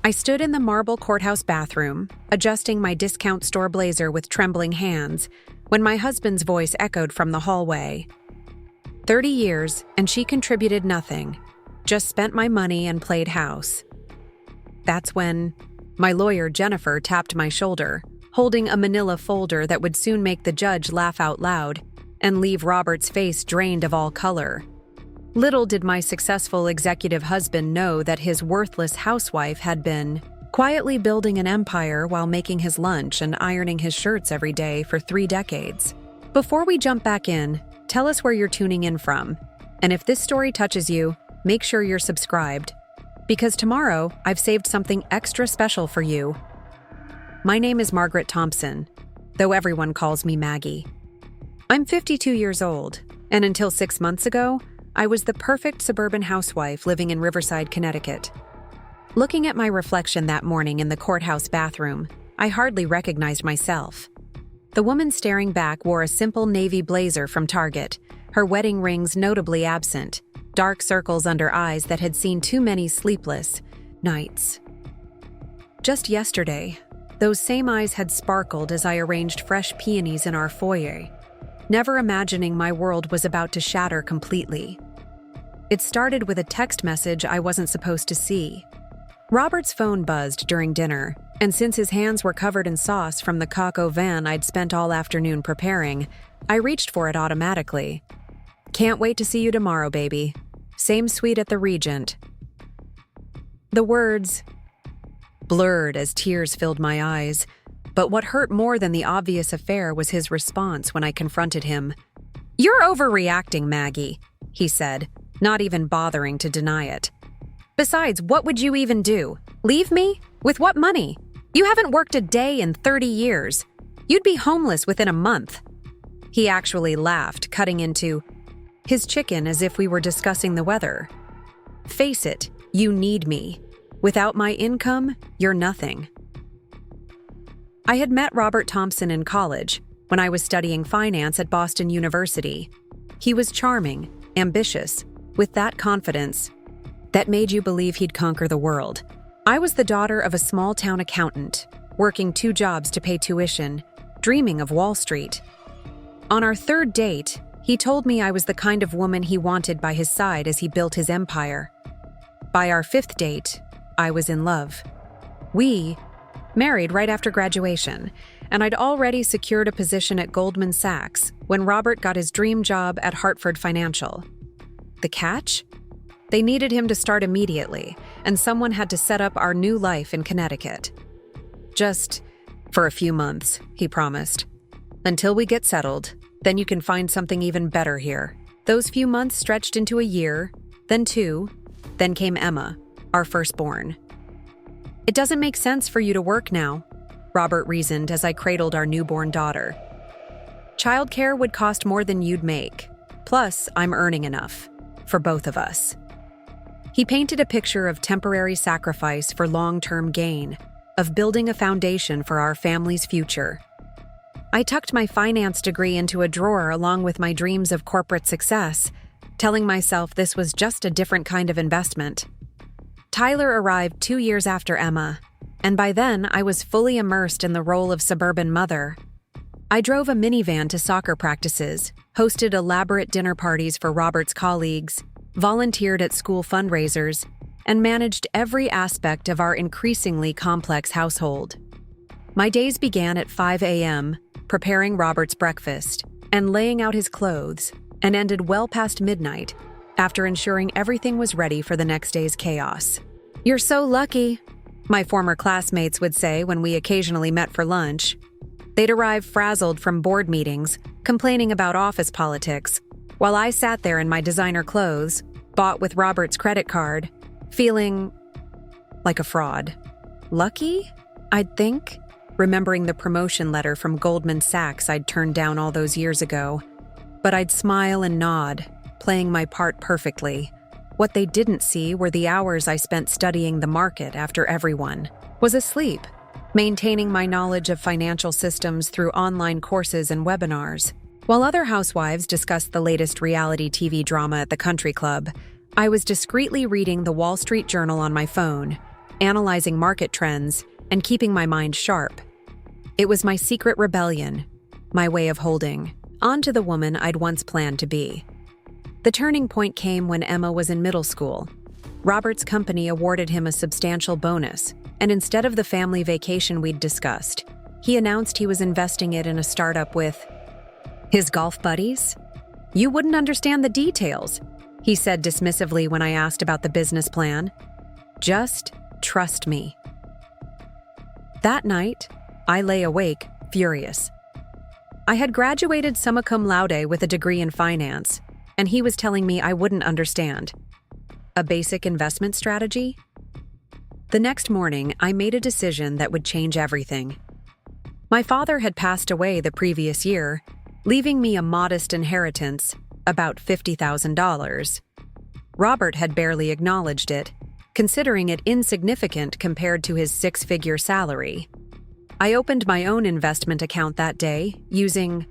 I stood in the marble courthouse bathroom, adjusting my discount store blazer with trembling hands, when my husband's voice echoed from the hallway. 30 years, and she contributed nothing. Just spent my money and played house. That's when my lawyer, Jennifer, tapped my shoulder, holding a manila folder that would soon make the judge laugh out loud and leave Robert's face drained of all color. Little did my successful executive husband know that his worthless housewife had been quietly building an empire while making his lunch and ironing his shirts every day for 3 decades. Before we jump back in, tell us where you're tuning in from. And if this story touches you, make sure you're subscribed, because tomorrow I've saved something extra special for you. My name is Margaret Thompson, though everyone calls me Maggie. I'm 52 years old, and until 6 months ago, I was the perfect suburban housewife living in Riverside, Connecticut. Looking at my reflection that morning in the courthouse bathroom, I hardly recognized myself. The woman staring back wore a simple navy blazer from Target, her wedding rings notably absent, dark circles under eyes that had seen too many sleepless nights. Just yesterday, those same eyes had sparkled as I arranged fresh peonies in our foyer, never imagining my world was about to shatter completely. It started with a text message I wasn't supposed to see. Robert's phone buzzed during dinner, and since his hands were covered in sauce from the coq au vin I'd spent all afternoon preparing, I reached for it automatically. "Can't wait to see you tomorrow, baby. Same suite at the Regent." The words blurred as tears filled my eyes, but what hurt more than the obvious affair was his response when I confronted him. "You're overreacting, Maggie," he said, not even bothering to deny it. "Besides, what would you even do? Leave me? With what money? You haven't worked a day in 30 years. You'd be homeless within a month." He actually laughed, cutting into his chicken as if we were discussing the weather. "Face it, you need me. Without my income, you're nothing." I had met Robert Thompson in college when I was studying finance at Boston University. He was charming, ambitious, with that confidence that made you believe he'd conquer the world. I was the daughter of a small-town accountant, working 2 jobs to pay tuition, dreaming of Wall Street. On our 3rd date, he told me I was the kind of woman he wanted by his side as he built his empire. By our 5th date, I was in love. We married right after graduation, and I'd already secured a position at Goldman Sachs when Robert got his dream job at Hartford Financial. The catch? They needed him to start immediately, and someone had to set up our new life in Connecticut. "Just for a few months," he promised. "Until we get settled, then you can find something even better here." Those few months stretched into a year, then 2, then came Emma, our firstborn. "It doesn't make sense for you to work now," Robert reasoned as I cradled our newborn daughter. "Childcare would cost more than you'd make. Plus, I'm earning enough for both of us." He painted a picture of temporary sacrifice for long-term gain, of building a foundation for our family's future. I tucked my finance degree into a drawer along with my dreams of corporate success, telling myself this was just a different kind of investment. Tyler arrived 2 years after Emma, and by then I was fully immersed in the role of suburban mother. I drove a minivan to soccer practices, hosted elaborate dinner parties for Robert's colleagues, volunteered at school fundraisers, and managed every aspect of our increasingly complex household. My days began at 5 a.m., preparing Robert's breakfast and laying out his clothes, and ended well past midnight, after ensuring everything was ready for the next day's chaos. "You're so lucky," my former classmates would say when we occasionally met for lunch. They'd arrive frazzled from board meetings, complaining about office politics, while I sat there in my designer clothes, bought with Robert's credit card, feeling like a fraud. Lucky? I'd think, remembering the promotion letter from Goldman Sachs I'd turned down all those years ago. But I'd smile and nod, playing my part perfectly. What they didn't see were the hours I spent studying the market after everyone was asleep, maintaining my knowledge of financial systems through online courses and webinars. While other housewives discussed the latest reality TV drama at the country club, I was discreetly reading the Wall Street Journal on my phone, analyzing market trends, and keeping my mind sharp. It was my secret rebellion, my way of holding on to the woman I'd once planned to be. The turning point came when Emma was in middle school. Robert's company awarded him a substantial bonus, and instead of the family vacation we'd discussed, he announced he was investing it in a startup with his golf buddies. "You wouldn't understand the details," he said dismissively when I asked about the business plan. "Just trust me." That night, I lay awake, furious. I had graduated summa cum laude with a degree in finance, and he was telling me I wouldn't understand. A basic investment strategy? The next morning, I made a decision that would change everything. My father had passed away the previous year, leaving me a modest inheritance, about $50,000. Robert had barely acknowledged it, considering it insignificant compared to his six-figure salary. I opened my own investment account that day, using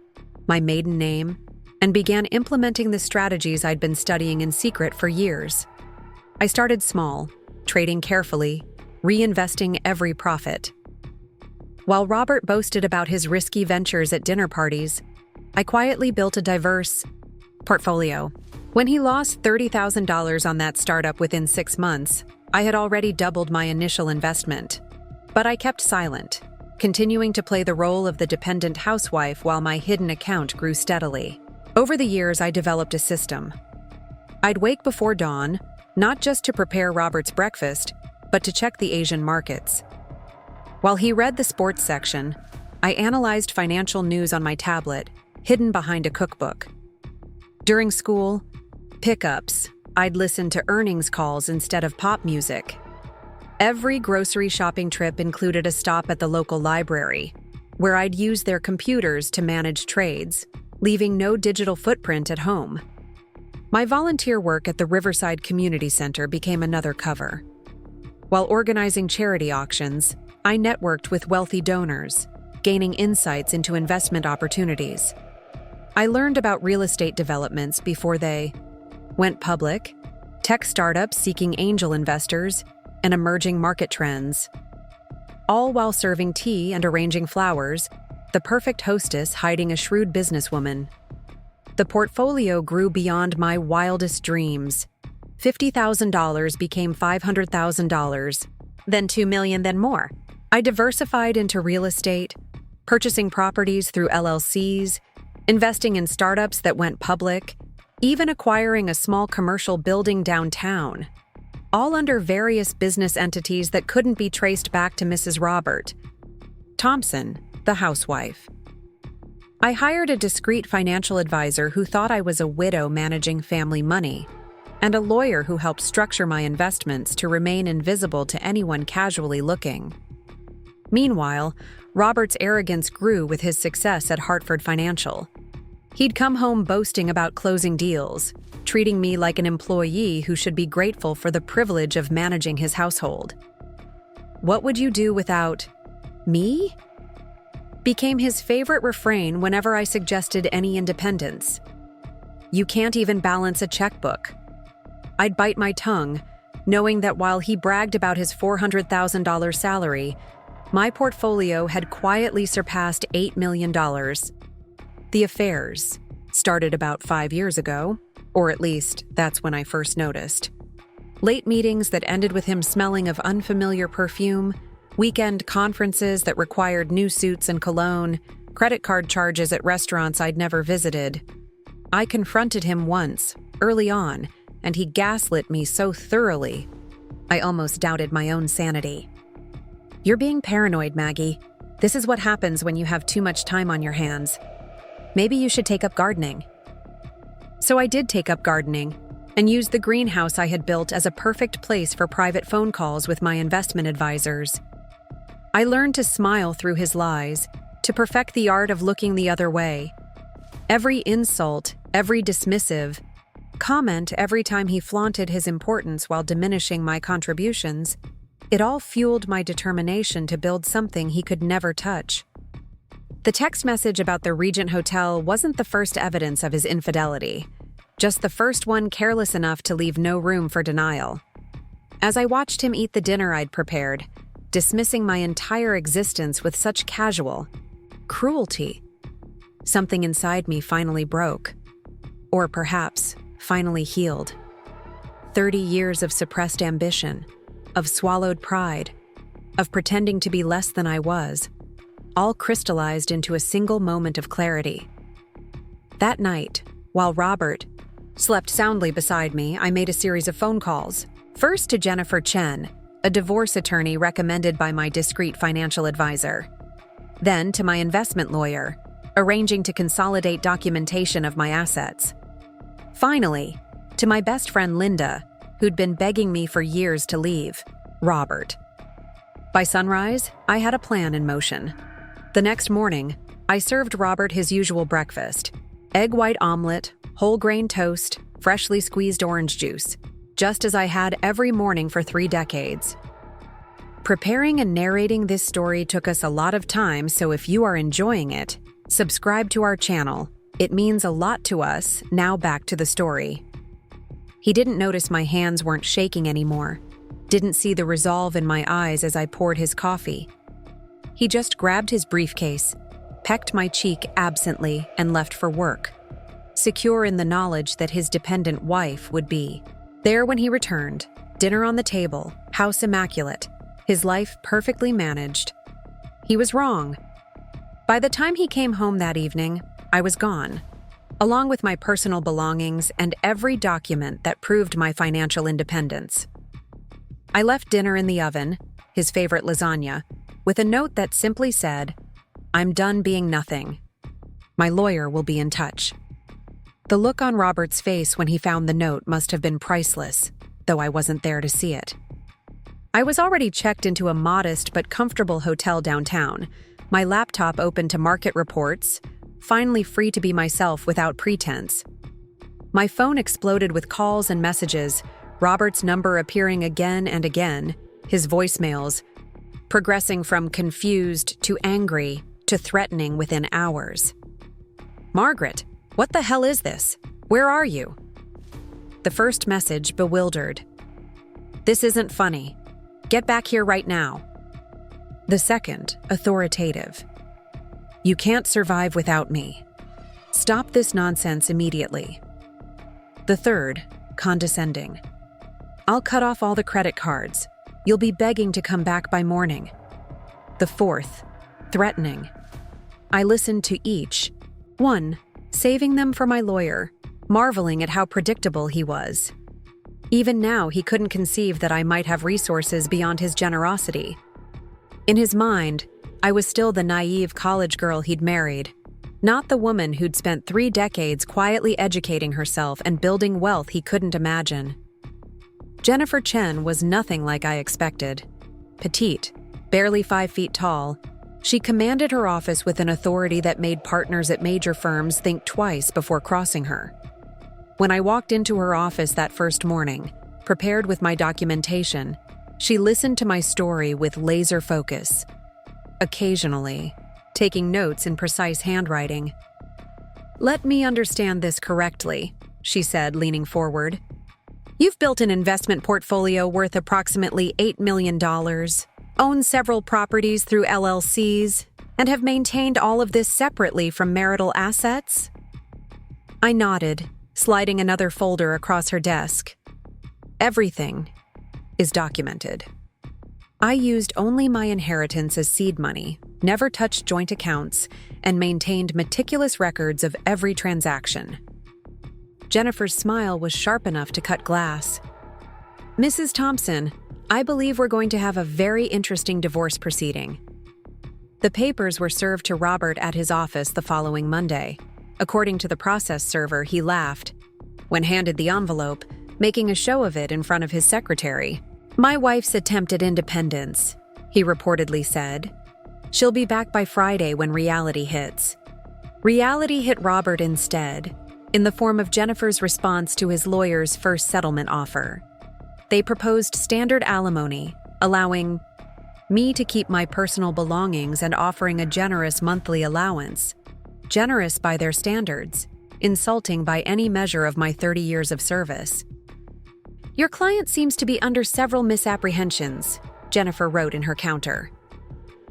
my maiden name, and began implementing the strategies I'd been studying in secret for years. I started small, trading carefully, reinvesting every profit. While Robert boasted about his risky ventures at dinner parties, I quietly built a diverse portfolio. When he lost $30,000 on that startup within 6 months, I had already doubled my initial investment. But I kept silent, continuing to play the role of the dependent housewife while my hidden account grew steadily. Over the years, I developed a system. I'd wake before dawn, not just to prepare Robert's breakfast, but to check the Asian markets. While he read the sports section, I analyzed financial news on my tablet, hidden behind a cookbook. During school pickups, I'd listen to earnings calls instead of pop music. Every grocery shopping trip included a stop at the local library, where I'd use their computers to manage trades, leaving no digital footprint at home. My volunteer work at the Riverside Community Center became another cover. While organizing charity auctions, I networked with wealthy donors, gaining insights into investment opportunities. I learned about real estate developments before they went public, tech startups seeking angel investors, and emerging market trends. All while serving tea and arranging flowers, the perfect hostess hiding a shrewd businesswoman. The portfolio grew beyond my wildest dreams. $50,000 became $500,000, then $2 million, then more. I diversified into real estate, purchasing properties through LLCs, investing in startups that went public, even acquiring a small commercial building downtown, all under various business entities that couldn't be traced back to Mrs. Robert Thompson, the housewife. I hired a discreet financial advisor who thought I was a widow managing family money, and a lawyer who helped structure my investments to remain invisible to anyone casually looking. Meanwhile, Robert's arrogance grew with his success at Hartford Financial. He'd come home boasting about closing deals, treating me like an employee who should be grateful for the privilege of managing his household. "What would you do without me?" became his favorite refrain whenever I suggested any independence. "You can't even balance a checkbook." I'd bite my tongue, knowing that while he bragged about his $400,000 salary, my portfolio had quietly surpassed $8 million. The affairs started about 5 years ago, or at least that's when I first noticed. Late meetings that ended with him smelling of unfamiliar perfume, weekend conferences that required new suits and cologne, credit card charges at restaurants I'd never visited. I confronted him once, early on, and he gaslit me so thoroughly, I almost doubted my own sanity. "You're being paranoid, Maggie. This is what happens when you have too much time on your hands. Maybe you should take up gardening." So I did take up gardening, and used the greenhouse I had built as a perfect place for private phone calls with my investment advisors. I learned to smile through his lies, to perfect the art of looking the other way. Every insult, every dismissive comment, every time he flaunted his importance while diminishing my contributions, it all fueled my determination to build something he could never touch. The text message about the Regent Hotel wasn't the first evidence of his infidelity, just the first one careless enough to leave no room for denial. As I watched him eat the dinner I'd prepared, dismissing my entire existence with such casual cruelty, something inside me finally broke. Or perhaps finally healed. 30 years of suppressed ambition, of swallowed pride, of pretending to be less than I was, all crystallized into a single moment of clarity. That night, while Robert slept soundly beside me, I made a series of phone calls. First to Jennifer Chen, a divorce attorney recommended by my discreet financial advisor. Then to my investment lawyer, arranging to consolidate documentation of my assets. Finally, to my best friend Linda, who'd been begging me for years to leave, Robert. By sunrise, I had a plan in motion. The next morning, I served Robert his usual breakfast: egg white omelet, whole grain toast, freshly squeezed orange juice, just as I had every morning for 3 decades. Preparing and narrating this story took us a lot of time, so if you are enjoying it, subscribe to our channel. It means a lot to us. Now back to the story. He didn't notice my hands weren't shaking anymore, didn't see the resolve in my eyes as I poured his coffee. He just grabbed his briefcase, pecked my cheek absently, and left for work, secure in the knowledge that his dependent wife would be there when he returned, dinner on the table, house immaculate, his life perfectly managed. He was wrong. By the time he came home that evening, I was gone, along with my personal belongings and every document that proved my financial independence. I left dinner in the oven, his favorite lasagna, with a note that simply said, "I'm done being nothing. My lawyer will be in touch." The look on Robert's face when he found the note must have been priceless, though I wasn't there to see it. I was already checked into a modest but comfortable hotel downtown, my laptop open to market reports, finally free to be myself without pretense. My phone exploded with calls and messages, Robert's number appearing again and again, his voicemails progressing from confused to angry to threatening within hours. "Margaret, what the hell is this? Where are you?" The first message bewildered. "This isn't funny. Get back here right now." The second, authoritative. "You can't survive without me. Stop this nonsense immediately." The third, condescending. "I'll cut off all the credit cards. You'll be begging to come back by morning." The fourth, threatening. I listened to each, one, saving them for my lawyer, marveling at how predictable he was. Even now, he couldn't conceive that I might have resources beyond his generosity. In his mind, I was still the naive college girl he'd married, not the woman who'd spent 3 decades quietly educating herself and building wealth he couldn't imagine. Jennifer Chen was nothing like I expected. Petite, barely 5 feet tall, she commanded her office with an authority that made partners at major firms think twice before crossing her. When I walked into her office that first morning, prepared with my documentation, she listened to my story with laser focus, occasionally taking notes in precise handwriting. "Let me understand this correctly," she said, leaning forward. "You've built an investment portfolio worth approximately $8 million, own several properties through LLCs, and have maintained all of this separately from marital assets?" I nodded, sliding another folder across her desk. "Everything is documented. I used only my inheritance as seed money, never touched joint accounts, and maintained meticulous records of every transaction." Jennifer's smile was sharp enough to cut glass. "Mrs. Thompson, I believe we're going to have a very interesting divorce proceeding." The papers were served to Robert at his office the following Monday. According to the process server, he laughed when handed the envelope, making a show of it in front of his secretary. "My wife's attempt at independence," he reportedly said. "She'll be back by Friday when reality hits." Reality hit Robert instead, in the form of Jennifer's response to his lawyer's first settlement offer. They proposed standard alimony, allowing me to keep my personal belongings and offering a generous monthly allowance. Generous by their standards, insulting by any measure of my 30 years of service. Your client seems to be under several misapprehensions, Jennifer wrote in her counter.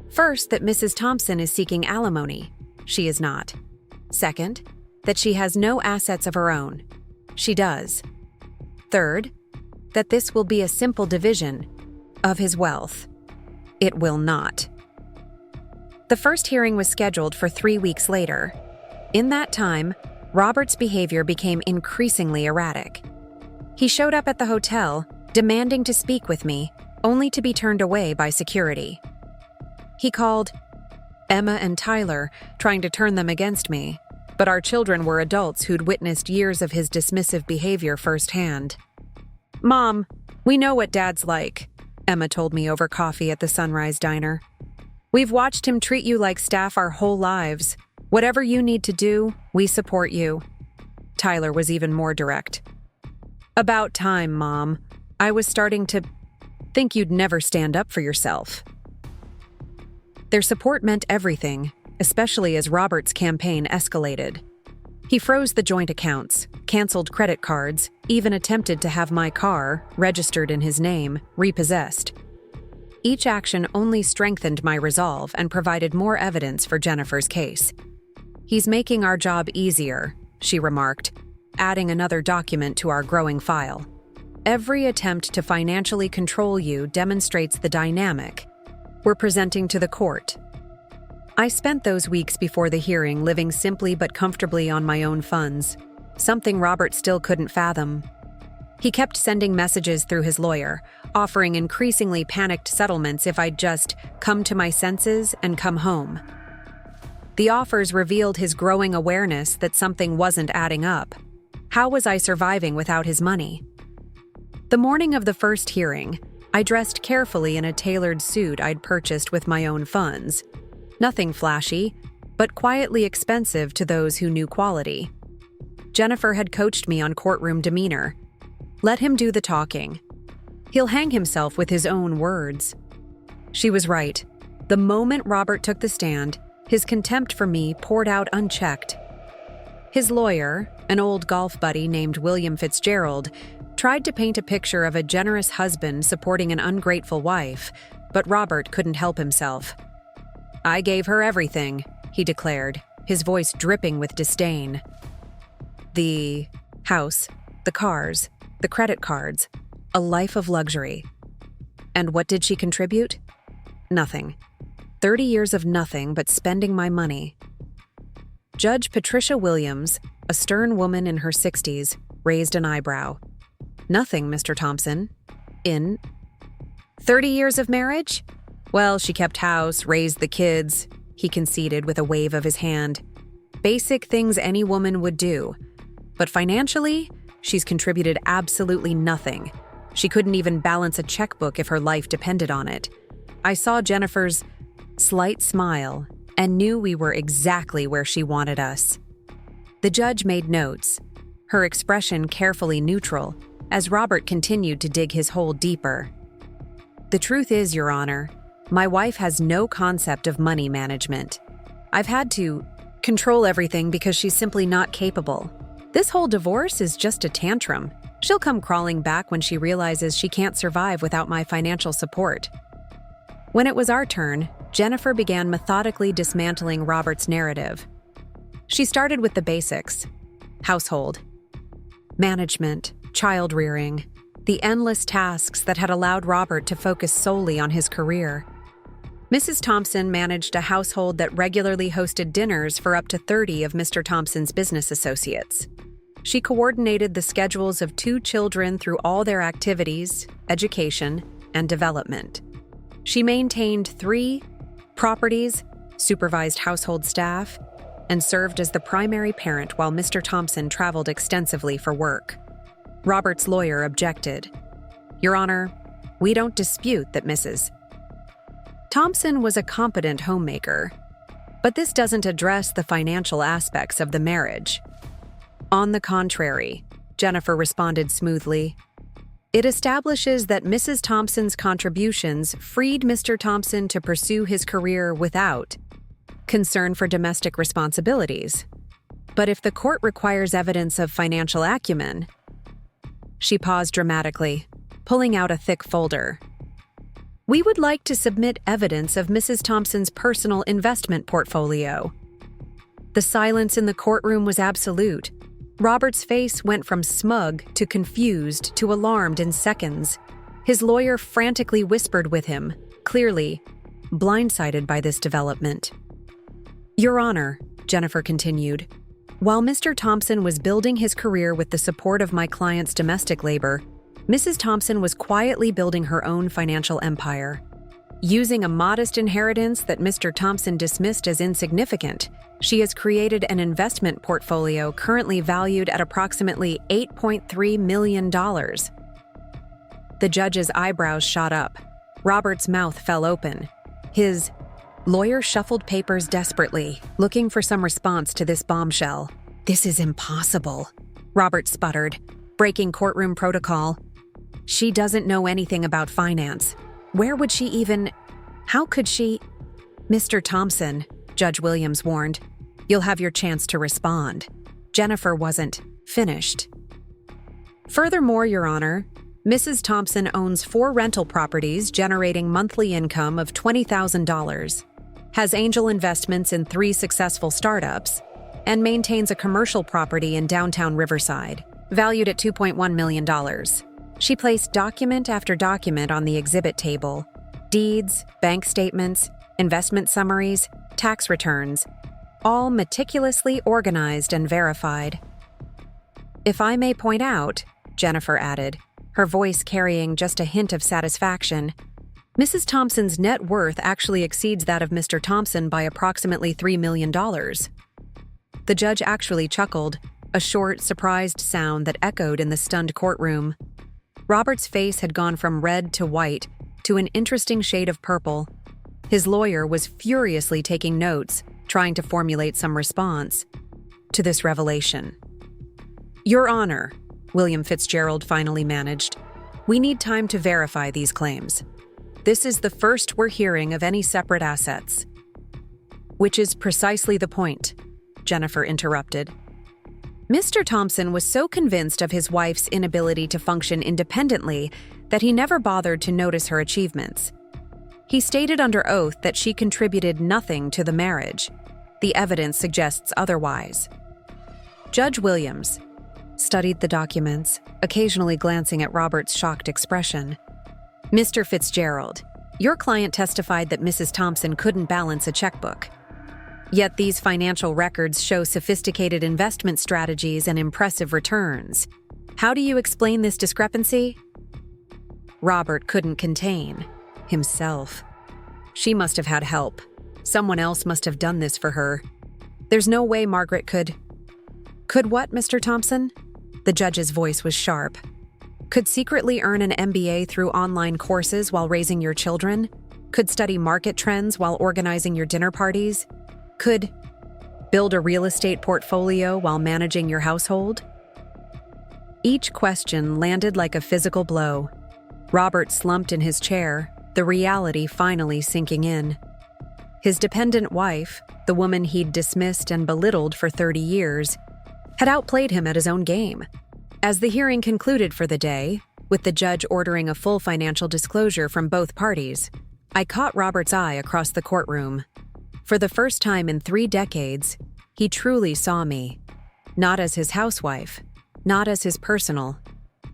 First, that Mrs. Thompson is seeking alimony. She is not. Second, that she has no assets of her own. She does. Third, that this will be a simple division of his wealth. It will not. The first hearing was scheduled for 3 weeks later. In that time, Robert's behavior became increasingly erratic. He showed up at the hotel, demanding to speak with me, only to be turned away by security. He called Emma and Tyler, trying to turn them against me, but our children were adults who'd witnessed years of his dismissive behavior firsthand. "Mom, we know what Dad's like," Emma told me over coffee at the Sunrise Diner. "We've watched him treat you like staff our whole lives. Whatever you need to do, we support you." Tyler was even more direct. "About time, Mom. I was starting to think you'd never stand up for yourself." Their support meant everything, especially as Robert's campaign escalated. He froze the joint accounts, canceled credit cards, even attempted to have my car, registered in his name, repossessed. Each action only strengthened my resolve and provided more evidence for Jennifer's case. "He's making our job easier," she remarked, adding another document to our growing file. "Every attempt to financially control you demonstrates the dynamic we're presenting to the court." I spent those weeks before the hearing living simply but comfortably on my own funds, something Robert still couldn't fathom. He kept sending messages through his lawyer, offering increasingly panicked settlements if I'd just come to my senses and come home. The offers revealed his growing awareness that something wasn't adding up. How was I surviving without his money? The morning of the first hearing, I dressed carefully in a tailored suit I'd purchased with my own funds. Nothing flashy, but quietly expensive to those who knew quality. Jennifer had coached me on courtroom demeanor. Let him do the talking. He'll hang himself with his own words. She was right. The moment Robert took the stand, his contempt for me poured out unchecked. His lawyer, an old golf buddy named William Fitzgerald, tried to paint a picture of a generous husband supporting an ungrateful wife, but Robert couldn't help himself. "I gave her everything," he declared, his voice dripping with disdain. The house, the cars, the credit cards, a life of luxury. And what did she contribute? Nothing. 30 years of nothing but spending my money. Judge Patricia Williams, a stern woman in her 60s, raised an eyebrow. "Nothing, Mr. Thompson. In 30 years of marriage? Well, she kept house, raised the kids," he conceded with a wave of his hand. "Basic things any woman would do. But financially, she's contributed absolutely nothing. She couldn't even balance a checkbook if her life depended on it." I saw Jennifer's slight smile and knew we were exactly where she wanted us. The judge made notes, her expression carefully neutral, as Robert continued to dig his hole deeper. "The truth is, Your Honor, my wife has no concept of money management. I've had to control everything because she's simply not capable. This whole divorce is just a tantrum. She'll come crawling back when she realizes she can't survive without my financial support." When it was our turn, Jennifer began methodically dismantling Robert's narrative. She started with the basics: household, management, child rearing, the endless tasks that had allowed Robert to focus solely on his career. Mrs. Thompson managed a household that regularly hosted dinners for up to 30 of Mr. Thompson's business associates. She coordinated the schedules of 2 children through all their activities, education, and development. She maintained 3 properties, supervised household staff, and served as the primary parent while Mr. Thompson traveled extensively for work. Robert's lawyer objected. "Your Honor, we don't dispute that Mrs. Thompson was a competent homemaker, but this doesn't address the financial aspects of the marriage." "On the contrary," Jennifer responded smoothly, "it establishes that Mrs. Thompson's contributions freed Mr. Thompson to pursue his career without concern for domestic responsibilities. But if the court requires evidence of financial acumen, She paused dramatically, pulling out a thick folder. "We would like to submit evidence of Mrs. Thompson's personal investment portfolio." The silence in the courtroom was absolute. Robert's face went from smug to confused to alarmed in seconds. His lawyer frantically whispered with him, clearly blindsided by this development. "Your Honor," Jennifer continued, "while Mr. Thompson was building his career with the support of my client's domestic labor, Mrs. Thompson was quietly building her own financial empire. Using a modest inheritance that Mr. Thompson dismissed as insignificant, she has created an investment portfolio currently valued at approximately $8.3 million. The judge's eyebrows shot up. Robert's mouth fell open. His lawyer shuffled papers desperately, looking for some response to this bombshell. "This is impossible," Robert sputtered, breaking courtroom protocol. "She doesn't know anything about finance. Where would she even... How could she..." "Mr. Thompson," Judge Williams warned, "you'll have your chance to respond." Jennifer wasn't finished. "Furthermore, Your Honor, Mrs. Thompson owns 4 rental properties generating monthly income of $20,000, has angel investments in 3 successful startups, and maintains a commercial property in downtown Riverside, valued at $2.1 million. She placed document after document on the exhibit table: deeds, bank statements, investment summaries, tax returns, all meticulously organized and verified. If I may point out," Jennifer added, her voice carrying just a hint of satisfaction, "Mrs. Thompson's net worth actually exceeds that of Mr. Thompson by approximately $3 million. The judge actually chuckled, a short, surprised sound that echoed in the stunned courtroom. Robert's face had gone from red to white to an interesting shade of purple. His lawyer was furiously taking notes, trying to formulate some response to this revelation. "Your Honor," William Fitzgerald finally managed, "we need time to verify these claims. This is the first we're hearing of any separate assets." "Which is precisely the point," Jennifer interrupted. "Mr. Thompson was so convinced of his wife's inability to function independently that he never bothered to notice her achievements. He stated under oath that she contributed nothing to the marriage. The evidence suggests otherwise." Judge Williams studied the documents, occasionally glancing at Robert's shocked expression. "Mr. Fitzgerald, your client testified that Mrs. Thompson couldn't balance a checkbook. Yet these financial records show sophisticated investment strategies and impressive returns. How do you explain this discrepancy?" Robert couldn't contain himself. She must have had help. Someone else must have done this for her. There's no way Margaret could... "Could what, Mr. Thompson?" The judge's voice was sharp. "Could secretly earn an MBA through online courses while raising your children? Could study market trends while organizing your dinner parties? Could build a real estate portfolio while managing your household?" Each question landed like a physical blow. Robert slumped in his chair, the reality finally sinking in. His dependent wife, the woman he'd dismissed and belittled for 30 years, had outplayed him at his own game. As the hearing concluded for the day, with the judge ordering a full financial disclosure from both parties, I caught Robert's eye across the courtroom. For the first time in 3 decades, he truly saw me. Not as his housewife, not as his personal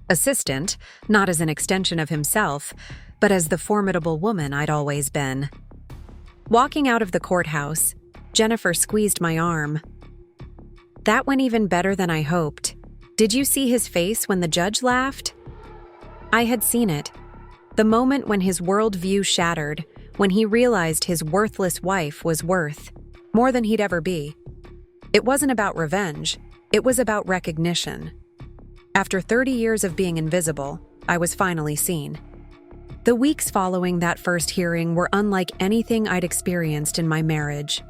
assistant, not as an extension of himself, but as the formidable woman I'd always been. Walking out of the courthouse, Jennifer squeezed my arm. "That went even better than I hoped. Did you see his face when the judge laughed?" I had seen it. The moment when his worldview shattered, when he realized his worthless wife was worth more than he'd ever be. It wasn't about revenge, it was about recognition. After 30 years of being invisible, I was finally seen. The weeks following that first hearing were unlike anything I'd experienced in my marriage.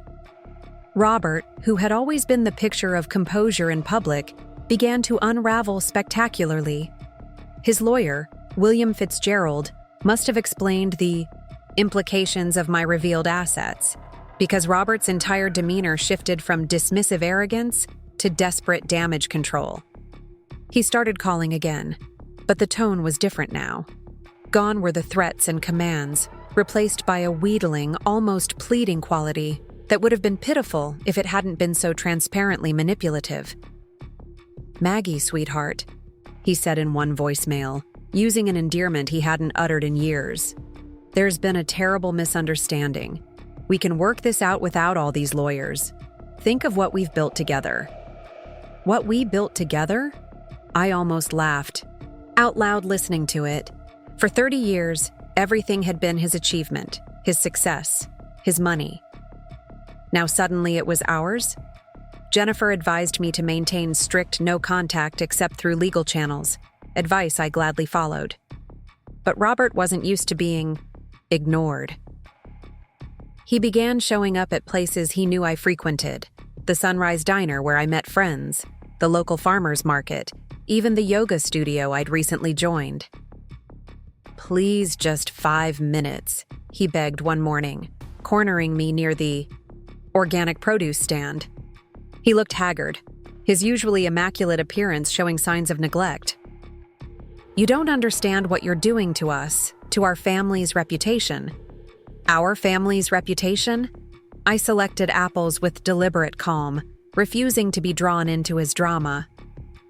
Robert, who had always been the picture of composure in public, began to unravel spectacularly. His lawyer, William Fitzgerald, must have explained the implications of my revealed assets, because Robert's entire demeanor shifted from dismissive arrogance to desperate damage control. He started calling again, But the tone was different now. Gone were the threats and commands, replaced by a wheedling, almost pleading quality that would have been pitiful if it hadn't been so transparently manipulative. "Maggie, sweetheart," he said in one voicemail, using an endearment he hadn't uttered in years. "There's been a terrible misunderstanding. We can work this out without all these lawyers. Think of what we've built together." What we built together? I almost laughed, out loud listening to it. For 30 years, everything had been his achievement, his success, his money. Now suddenly it was ours? Jennifer advised me to maintain strict no contact except through legal channels, advice I gladly followed. But Robert wasn't used to being ignored. He began showing up at places he knew I frequented, the Sunrise Diner where I met friends, the local farmers market, even the yoga studio I'd recently joined. "Please, just 5 minutes," he begged one morning, cornering me near the organic produce stand. He looked haggard, his usually immaculate appearance showing signs of neglect. "You don't understand what you're doing to us, to our family's reputation." "Our family's reputation?" I selected apples with deliberate calm, refusing to be drawn into his drama.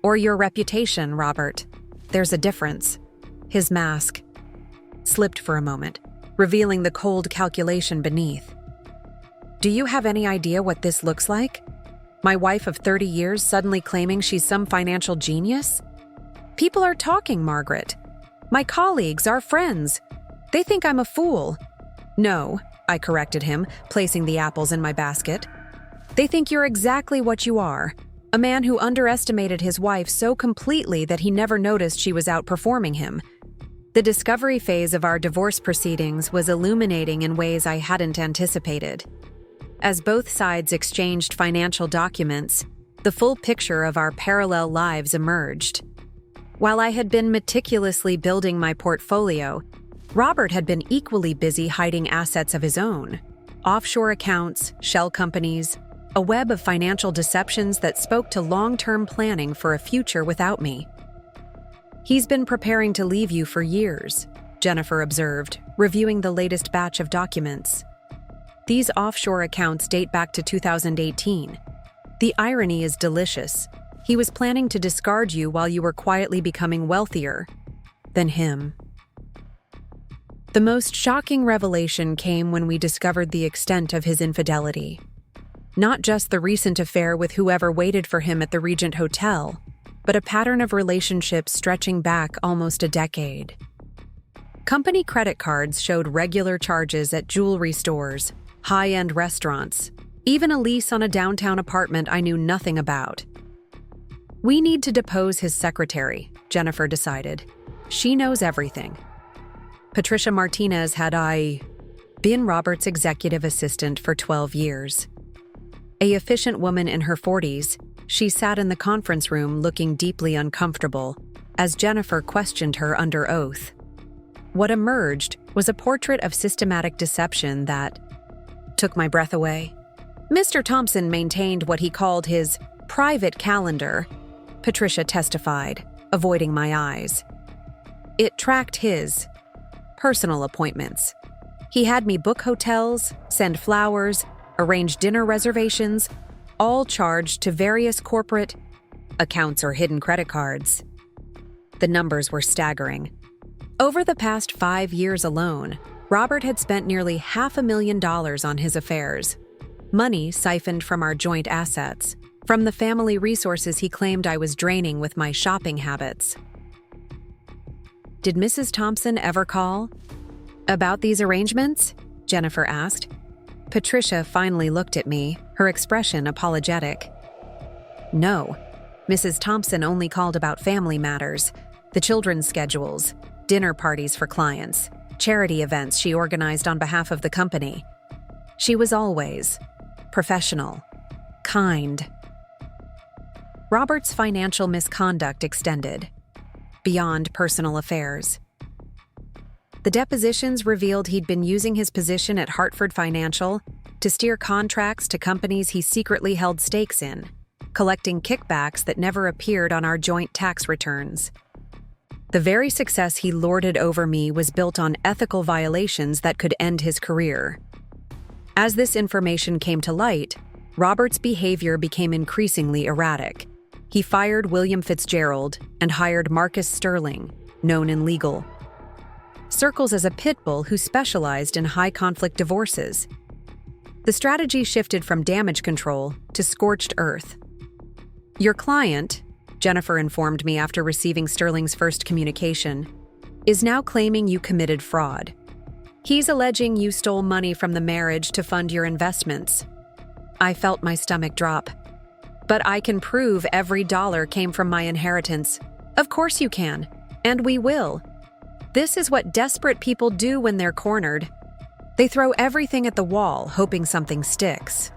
"Or your reputation, Robert. There's a difference." His mask slipped for a moment, revealing the cold calculation beneath. "Do you have any idea what this looks like? My wife of 30 years suddenly claiming she's some financial genius? People are talking, Margaret. My colleagues, our friends. They think I'm a fool." "No," I corrected him, placing the apples in my basket. "They think you're exactly what you are, a man who underestimated his wife so completely that he never noticed she was outperforming him." The discovery phase of our divorce proceedings was illuminating in ways I hadn't anticipated. As both sides exchanged financial documents, the full picture of our parallel lives emerged. While I had been meticulously building my portfolio, Robert had been equally busy hiding assets of his own. Offshore accounts, shell companies, a web of financial deceptions that spoke to long-term planning for a future without me. "He's been preparing to leave you for years," Jennifer observed, reviewing the latest batch of documents. "These offshore accounts date back to 2018. The irony is delicious. He was planning to discard you while you were quietly becoming wealthier than him." The most shocking revelation came when we discovered the extent of his infidelity. Not just the recent affair with whoever waited for him at the Regent Hotel, but a pattern of relationships stretching back almost a decade. Company credit cards showed regular charges at jewelry stores, high-end restaurants, even a lease on a downtown apartment I knew nothing about. "We need to depose his secretary," Jennifer decided. "She knows everything." Patricia Martinez had been Robert's executive assistant for 12 years. A efficient woman in her 40s, she sat in the conference room looking deeply uncomfortable as Jennifer questioned her under oath. What emerged was a portrait of systematic deception that took my breath away. Mr. Thompson maintained what he called his private calendar, Patricia testified, avoiding my eyes. It tracked his personal appointments. He had me book hotels, send flowers, arrange dinner reservations, all charged to various corporate accounts or hidden credit cards. The numbers were staggering. Over the past 5 years alone, Robert had spent nearly $500,000 on his affairs. Money siphoned from our joint assets, from the family resources he claimed I was draining with my shopping habits. "Did Mrs. Thompson ever call about these arrangements?" Jennifer asked. Patricia finally looked at me, her expression apologetic. "No, Mrs. Thompson only called about family matters, the children's schedules, dinner parties for clients, charity events she organized on behalf of the company. She was always professional, kind." Robert's financial misconduct extended beyond personal affairs. The depositions revealed he'd been using his position at Hartford Financial to steer contracts to companies he secretly held stakes in, collecting kickbacks that never appeared on our joint tax returns. The very success he lorded over me was built on ethical violations that could end his career. As this information came to light, Robert's behavior became increasingly erratic. He fired William Fitzgerald and hired Marcus Sterling, known in legal circles as a pit bull who specialized in high-conflict divorces. The strategy shifted from damage control to scorched earth. Your client, Jennifer informed me after receiving Sterling's first communication, is now claiming you committed fraud. He's alleging you stole money from the marriage to fund your investments. I felt my stomach drop. But I can prove every dollar came from my inheritance. Of course you can, and we will. This is what desperate people do when they're cornered. They throw everything at the wall, hoping something sticks.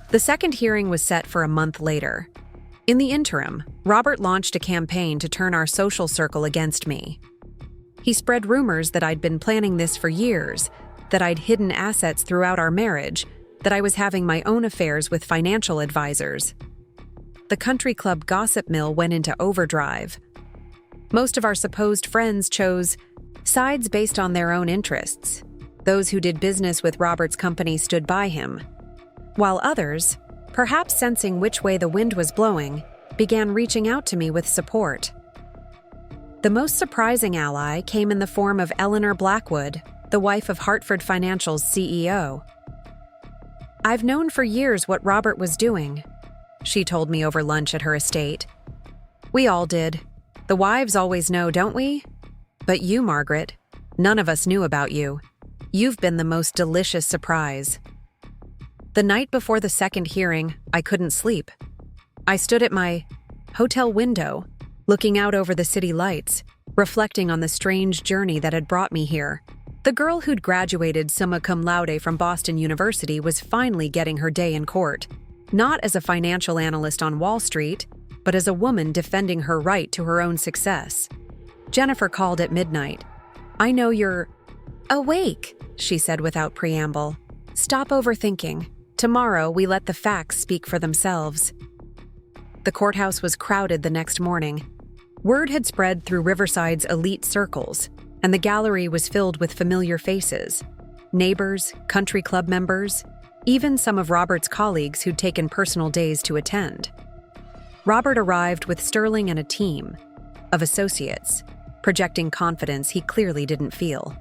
The second hearing was set for a month later. In the interim, Robert launched a campaign to turn our social circle against me. He spread rumors that I'd been planning this for years, that I'd hidden assets throughout our marriage, that I was having my own affairs with financial advisors. The country club gossip mill went into overdrive. Most of our supposed friends chose sides based on their own interests. Those who did business with Robert's company stood by him, while others, perhaps sensing which way the wind was blowing, began reaching out to me with support. The most surprising ally came in the form of Eleanor Blackwood, the wife of Hartford Financial's CEO. I've known for years what Robert was doing, she told me over lunch at her estate. We all did. The wives always know, don't we? But you, Margaret, none of us knew about you. You've been the most delicious surprise. The night before the second hearing, I couldn't sleep. I stood at my hotel window, looking out over the city lights, reflecting on the strange journey that had brought me here. The girl who'd graduated summa cum laude from Boston University was finally getting her day in court, not as a financial analyst on Wall Street, but as a woman defending her right to her own success. Jennifer called at midnight. I know you're awake, she said without preamble. Stop overthinking. Tomorrow, we let the facts speak for themselves. The courthouse was crowded the next morning. Word had spread through Riverside's elite circles, and the gallery was filled with familiar faces. Neighbors, country club members, even some of Robert's colleagues who'd taken personal days to attend. Robert arrived with Sterling and a team of associates, projecting confidence he clearly didn't feel.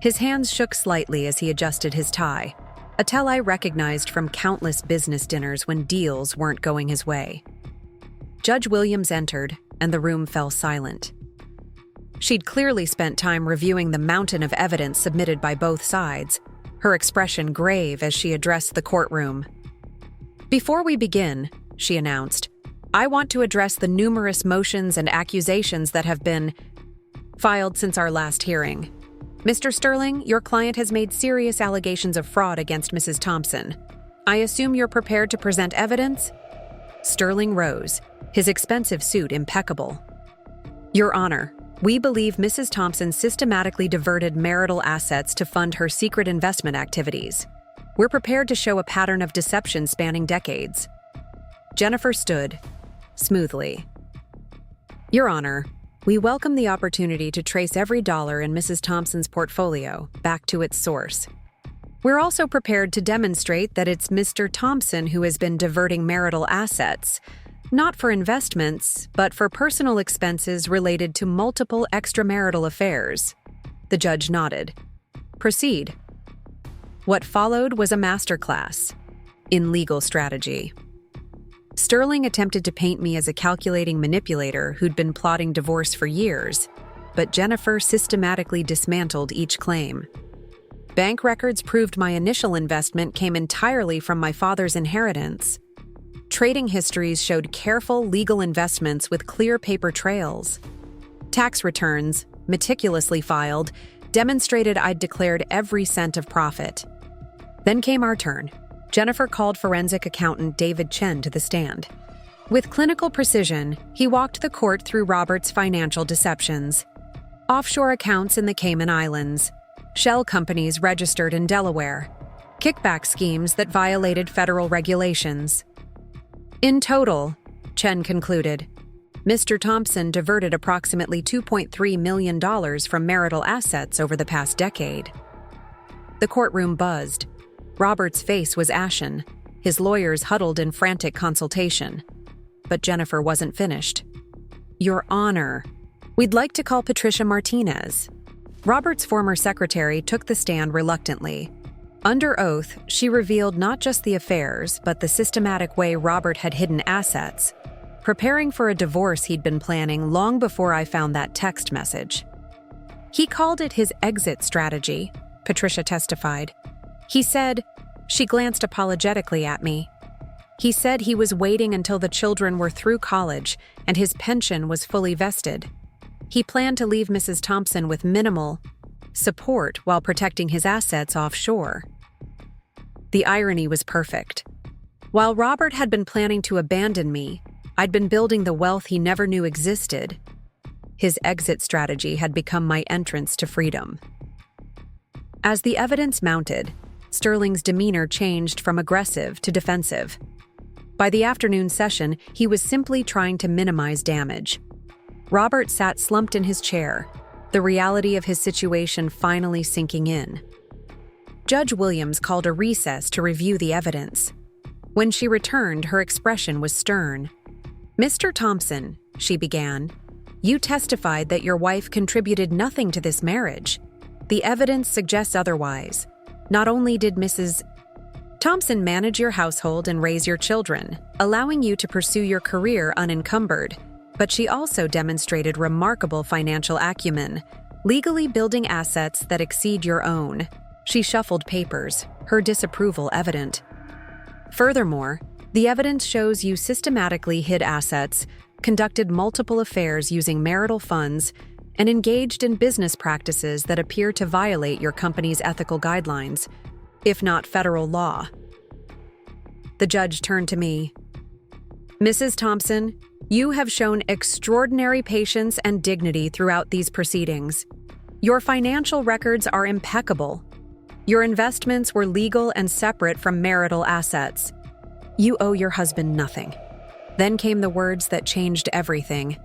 His hands shook slightly as he adjusted his tie, a tell I recognized from countless business dinners when deals weren't going his way. Judge Williams entered, and the room fell silent. She'd clearly spent time reviewing the mountain of evidence submitted by both sides, her expression grave as she addressed the courtroom. Before we begin, she announced, I want to address the numerous motions and accusations that have been filed since our last hearing. Mr. Sterling, your client has made serious allegations of fraud against Mrs. Thompson. I assume you're prepared to present evidence? Sterling rose, his expensive suit impeccable. Your Honor, we believe Mrs. Thompson systematically diverted marital assets to fund her secret investment activities. We're prepared to show a pattern of deception spanning decades. Jennifer stood, smoothly. Your Honor, we welcome the opportunity to trace every dollar in Mrs. Thompson's portfolio back to its source. We're also prepared to demonstrate that it's Mr. Thompson who has been diverting marital assets, not for investments, but for personal expenses related to multiple extramarital affairs. The judge nodded. Proceed. What followed was a masterclass in legal strategy. Sterling attempted to paint me as a calculating manipulator who'd been plotting divorce for years, but Jennifer systematically dismantled each claim. Bank records proved my initial investment came entirely from my father's inheritance. Trading histories showed careful legal investments with clear paper trails. Tax returns, meticulously filed, demonstrated I'd declared every cent of profit. Then came our turn. Jennifer called forensic accountant David Chen to the stand. With clinical precision, he walked the court through Robert's financial deceptions. Offshore accounts in the Cayman Islands, shell companies registered in Delaware, kickback schemes that violated federal regulations. In total, Chen concluded, Mr. Thompson diverted approximately $2.3 million from marital assets over the past decade. The courtroom buzzed. Robert's face was ashen. His lawyers huddled in frantic consultation. But Jennifer wasn't finished. "Your Honor, we'd like to call Patricia Martinez." Robert's former secretary took the stand reluctantly. Under oath, she revealed not just the affairs, but the systematic way Robert had hidden assets, preparing for a divorce he'd been planning long before I found that text message. "He called it his exit strategy," Patricia testified. "He said," she glanced apologetically at me, "he said he was waiting until the children were through college and his pension was fully vested. He planned to leave Mrs. Thompson with minimal support while protecting his assets offshore." The irony was perfect. While Robert had been planning to abandon me, I'd been building the wealth he never knew existed. His exit strategy had become my entrance to freedom. As the evidence mounted, Sterling's demeanor changed from aggressive to defensive. By the afternoon session, he was simply trying to minimize damage. Robert sat slumped in his chair, the reality of his situation finally sinking in. Judge Williams called a recess to review the evidence. When she returned, her expression was stern. "Mr. Thompson," she began, "you testified that your wife contributed nothing to this marriage. The evidence suggests otherwise. Not only did Mrs. Thompson manage your household and raise your children, allowing you to pursue your career unencumbered, but she also demonstrated remarkable financial acumen, legally building assets that exceed your own." She shuffled papers, her disapproval evident. "Furthermore, the evidence shows you systematically hid assets, conducted multiple affairs using marital funds, and engaged in business practices that appear to violate your company's ethical guidelines, if not federal law." The judge turned to me. "Mrs. Thompson, you have shown extraordinary patience and dignity throughout these proceedings. Your financial records are impeccable. Your investments were legal and separate from marital assets. You owe your husband nothing." Then came the words that changed everything.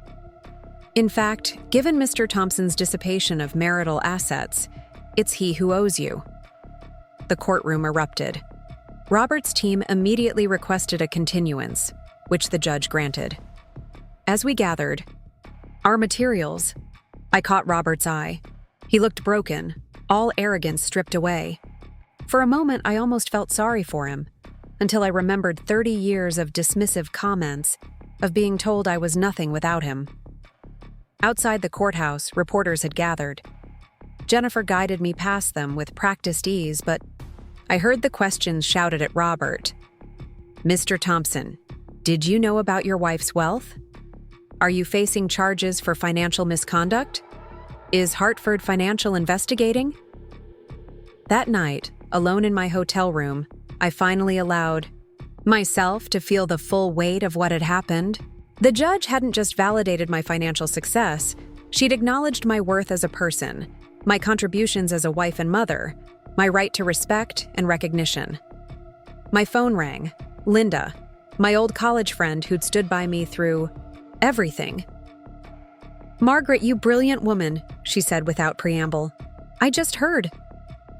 "In fact, given Mr. Thompson's dissipation of marital assets, it's he who owes you." The courtroom erupted. Robert's team immediately requested a continuance, which the judge granted. As we gathered, "Our materials," I caught Robert's eye. He looked broken, all arrogance stripped away. For a moment, I almost felt sorry for him, until I remembered 30 years of dismissive comments, of being told I was nothing without him. Outside the courthouse, reporters had gathered. Jennifer guided me past them with practiced ease, but I heard the questions shouted at Robert. "Mr. Thompson, did you know about your wife's wealth? Are you facing charges for financial misconduct? Is Hartford Financial investigating?" That night, alone in my hotel room, I finally allowed myself to feel the full weight of what had happened. The judge hadn't just validated my financial success, she'd acknowledged my worth as a person, my contributions as a wife and mother, my right to respect and recognition. My phone rang. Linda, my old college friend who'd stood by me through everything. "Margaret, you brilliant woman," she said without preamble. "I just heard.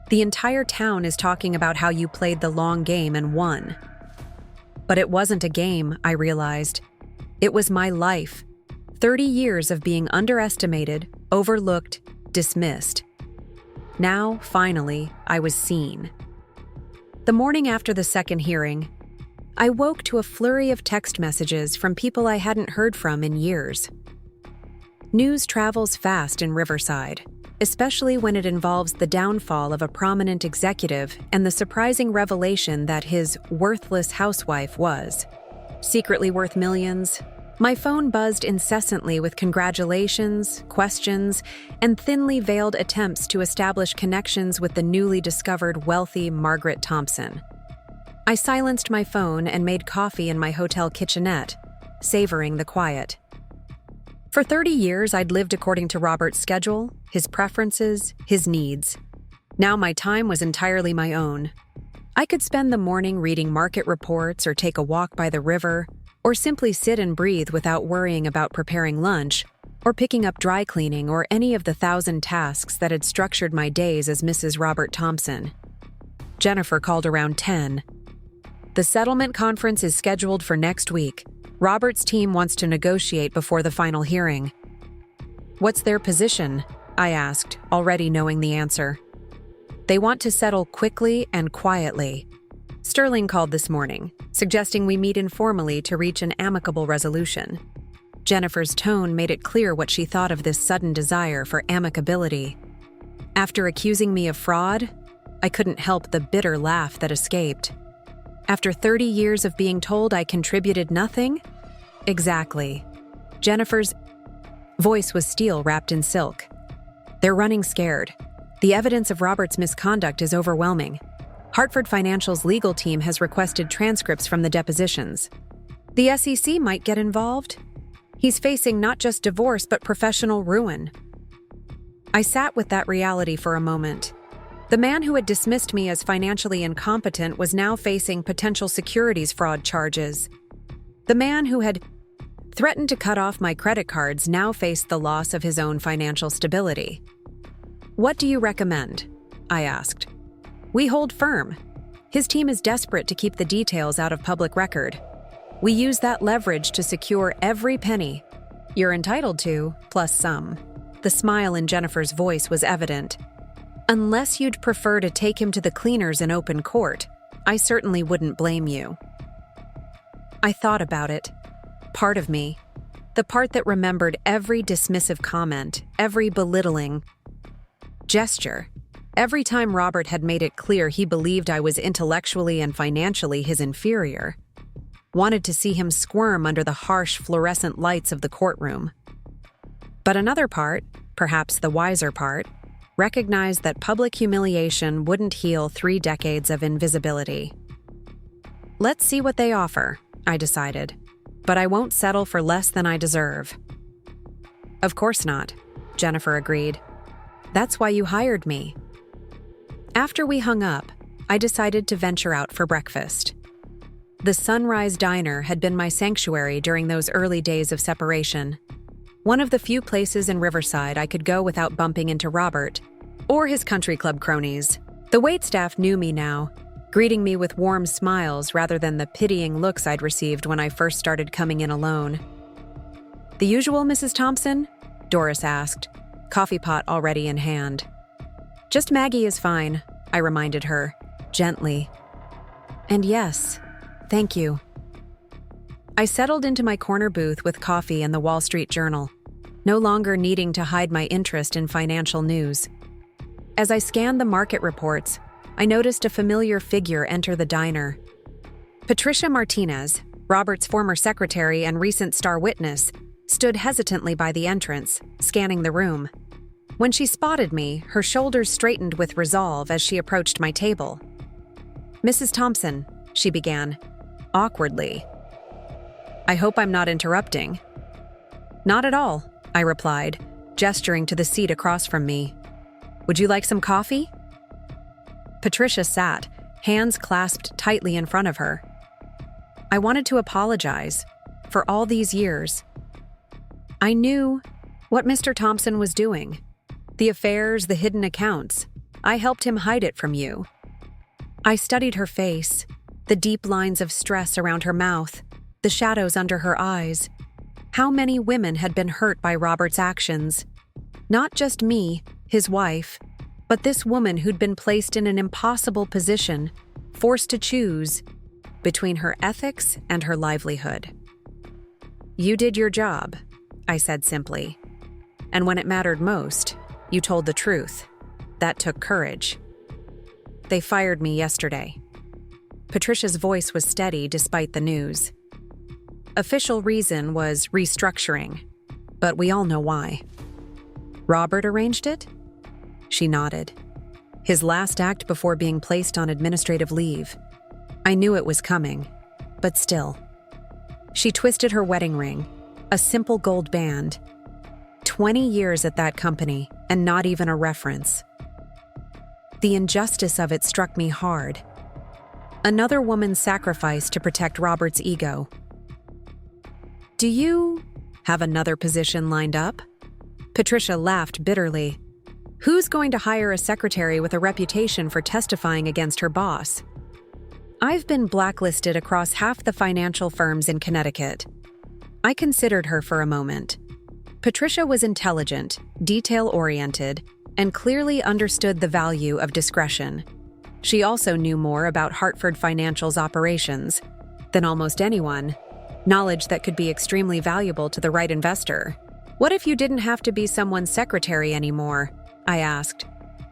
The entire town is talking about how you played the long game and won." But it wasn't a game, I realized. It was my life. 30 years of being underestimated, overlooked, dismissed. Now, finally, I was seen. The morning after the second hearing, I woke to a flurry of text messages from people I hadn't heard from in years. News travels fast in Riverside, especially when it involves the downfall of a prominent executive and the surprising revelation that his worthless housewife was secretly worth millions. My phone buzzed incessantly with congratulations, questions, and thinly veiled attempts to establish connections with the newly discovered wealthy Margaret Thompson. I silenced my phone and made coffee in my hotel kitchenette, savoring the quiet. For 30 years, I'd lived according to Robert's schedule, his preferences, his needs. Now my time was entirely my own. I could spend the morning reading market reports or take a walk by the river, or simply sit and breathe without worrying about preparing lunch, or picking up dry cleaning or any of the 1,000 tasks that had structured my days as Mrs. Robert Thompson. Jennifer called around 10. The settlement conference is scheduled for next week. Robert's team wants to negotiate before the final hearing. What's their position? I asked, already knowing the answer. They want to settle quickly and quietly. Sterling called this morning, suggesting we meet informally to reach an amicable resolution. Jennifer's tone made it clear what she thought of this sudden desire for amicability. After accusing me of fraud, I couldn't help the bitter laugh that escaped. After 30 years of being told I contributed nothing? Exactly. Jennifer's voice was steel wrapped in silk. They're running scared. The evidence of Robert's misconduct is overwhelming. Hartford Financial's legal team has requested transcripts from the depositions. The SEC might get involved. He's facing not just divorce but professional ruin. I sat with that reality for a moment. The man who had dismissed me as financially incompetent was now facing potential securities fraud charges. The man who had threatened to cut off my credit cards now faced the loss of his own financial stability. What do you recommend? I asked. We hold firm. His team is desperate to keep the details out of public record. We use that leverage to secure every penny you're entitled to, plus some. The smile in Jennifer's voice was evident. Unless you'd prefer to take him to the cleaners in open court, I certainly wouldn't blame you. I thought about it. Part of me, the part that remembered every dismissive comment, every belittling gesture, every time Robert had made it clear he believed I was intellectually and financially his inferior, wanted to see him squirm under the harsh fluorescent lights of the courtroom. But another part, perhaps the wiser part, recognized that public humiliation wouldn't heal 3 decades of invisibility. Let's see what they offer, I decided, but I won't settle for less than I deserve. Of course not, Jennifer agreed. That's why you hired me. After we hung up, I decided to venture out for breakfast. The Sunrise Diner had been my sanctuary during those early days of separation. One of the few places in Riverside I could go without bumping into Robert or his country club cronies. The waitstaff knew me now, greeting me with warm smiles rather than the pitying looks I'd received when I first started coming in alone. The usual, Mrs. Thompson? Doris asked, coffee pot already in hand. Just Maggie is fine, I reminded her, gently. And yes, thank you. I settled into my corner booth with coffee and the Wall Street Journal, no longer needing to hide my interest in financial news. As I scanned the market reports, I noticed a familiar figure enter the diner. Patricia Martinez, Robert's former secretary and recent star witness, stood hesitantly by the entrance, scanning the room. When she spotted me, her shoulders straightened with resolve as she approached my table. Mrs. Thompson, she began, awkwardly. I hope I'm not interrupting. Not at all, I replied, gesturing to the seat across from me. Would you like some coffee? Patricia sat, hands clasped tightly in front of her. I wanted to apologize for all these years. I knew what Mr. Thompson was doing. The affairs, the hidden accounts. I helped him hide it from you. I studied her face, the deep lines of stress around her mouth, the shadows under her eyes. How many women had been hurt by Robert's actions? Not just me, his wife, but this woman who'd been placed in an impossible position, forced to choose between her ethics and her livelihood. You did your job, I said simply. And when it mattered most, you told the truth. That took courage. They fired me yesterday. Patricia's voice was steady despite the news. Official reason was restructuring, but we all know why. Robert arranged it? She nodded. His last act before being placed on administrative leave. I knew it was coming, but still. She twisted her wedding ring, a simple gold band. 20 years at that company, and not even a reference. The injustice of it struck me hard. Another woman's sacrifice to protect Robert's ego. Do you have another position lined up? Patricia laughed bitterly. Who's going to hire a secretary with a reputation for testifying against her boss? I've been blacklisted across half the financial firms in Connecticut. I considered her for a moment. Patricia was intelligent, detail-oriented, and clearly understood the value of discretion. She also knew more about Hartford Financial's operations than almost anyone, knowledge that could be extremely valuable to the right investor. What if you didn't have to be someone's secretary anymore? I asked.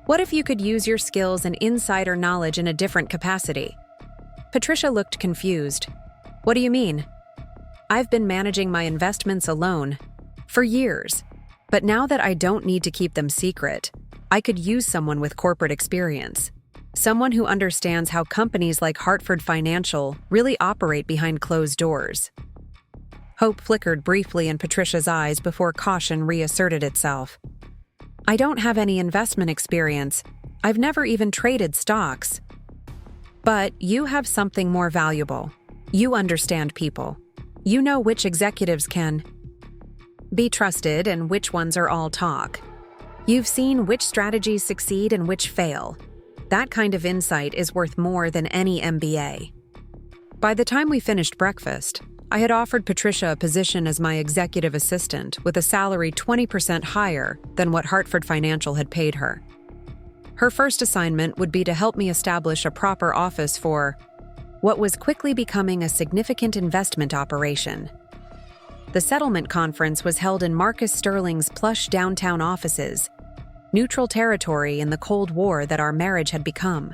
What if you could use your skills and insider knowledge in a different capacity? Patricia looked confused. What do you mean? I've been managing my investments alone for years, but now that I don't need to keep them secret, I could use someone with corporate experience. Someone who understands how companies like Hartford Financial really operate behind closed doors. Hope flickered briefly in Patricia's eyes before caution reasserted itself. I don't have any investment experience. I've never even traded stocks. But you have something more valuable. You understand people. You know which executives can be trusted and which ones are all talk. You've seen which strategies succeed and which fail. That kind of insight is worth more than any MBA. By the time we finished breakfast, I had offered Patricia a position as my executive assistant with a salary 20% higher than what Hartford Financial had paid her. Her first assignment would be to help me establish a proper office for what was quickly becoming a significant investment operation. The settlement conference was held in Marcus Sterling's plush downtown offices, neutral territory in the Cold War that our marriage had become.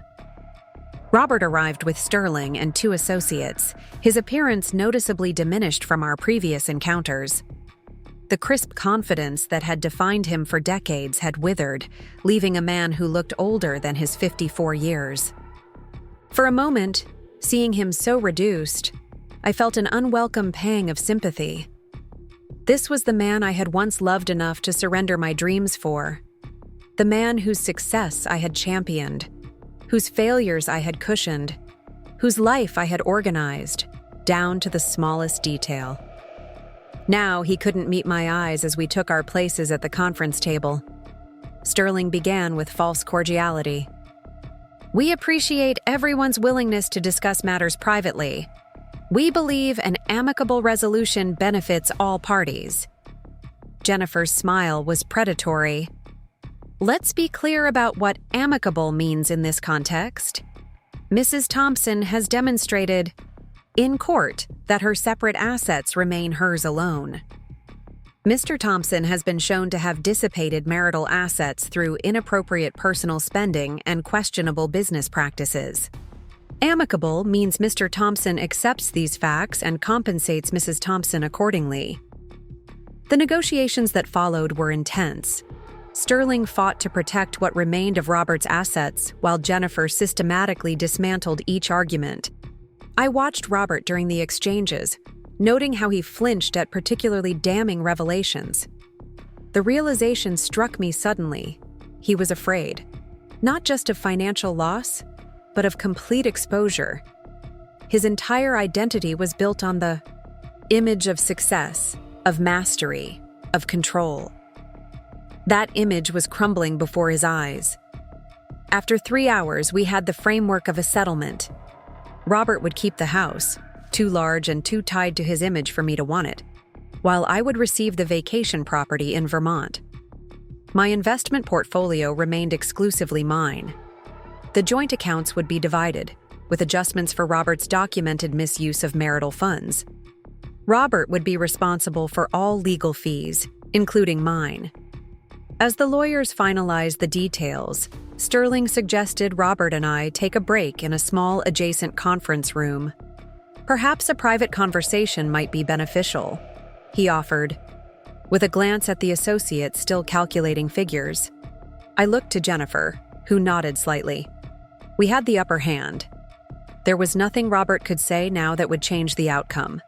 Robert arrived with Sterling and 2 associates, his appearance noticeably diminished from our previous encounters. The crisp confidence that had defined him for decades had withered, leaving a man who looked older than his 54 years. For a moment, seeing him so reduced, I felt an unwelcome pang of sympathy. This was the man I had once loved enough to surrender my dreams for. The man whose success I had championed, whose failures I had cushioned, whose life I had organized, down to the smallest detail. Now he couldn't meet my eyes as we took our places at the conference table. Sterling began with false cordiality. We appreciate everyone's willingness to discuss matters privately. We believe an amicable resolution benefits all parties. Jennifer's smile was predatory. Let's be clear about what amicable means in this context. Mrs. Thompson has demonstrated in court that her separate assets remain hers alone. Mr. Thompson has been shown to have dissipated marital assets through inappropriate personal spending and questionable business practices. Amicable means Mr. Thompson accepts these facts and compensates Mrs. Thompson accordingly. The negotiations that followed were intense. Sterling fought to protect what remained of Robert's assets, while Jennifer systematically dismantled each argument. I watched Robert during the exchanges, noting how he flinched at particularly damning revelations. The realization struck me suddenly. He was afraid, not just of financial loss, but of complete exposure. His entire identity was built on the image of success, of mastery, of control. That image was crumbling before his eyes. After 3 hours, we had the framework of a settlement. Robert would keep the house, too large and too tied to his image for me to want it, while I would receive the vacation property in Vermont. My investment portfolio remained exclusively mine. The joint accounts would be divided, with adjustments for Robert's documented misuse of marital funds. Robert would be responsible for all legal fees, including mine. As the lawyers finalized the details, Sterling suggested Robert and I take a break in a small adjacent conference room. Perhaps a private conversation might be beneficial, he offered, with a glance at the associate still calculating figures. I looked to Jennifer, who nodded slightly. We had the upper hand. There was nothing Robert could say now that would change the outcome.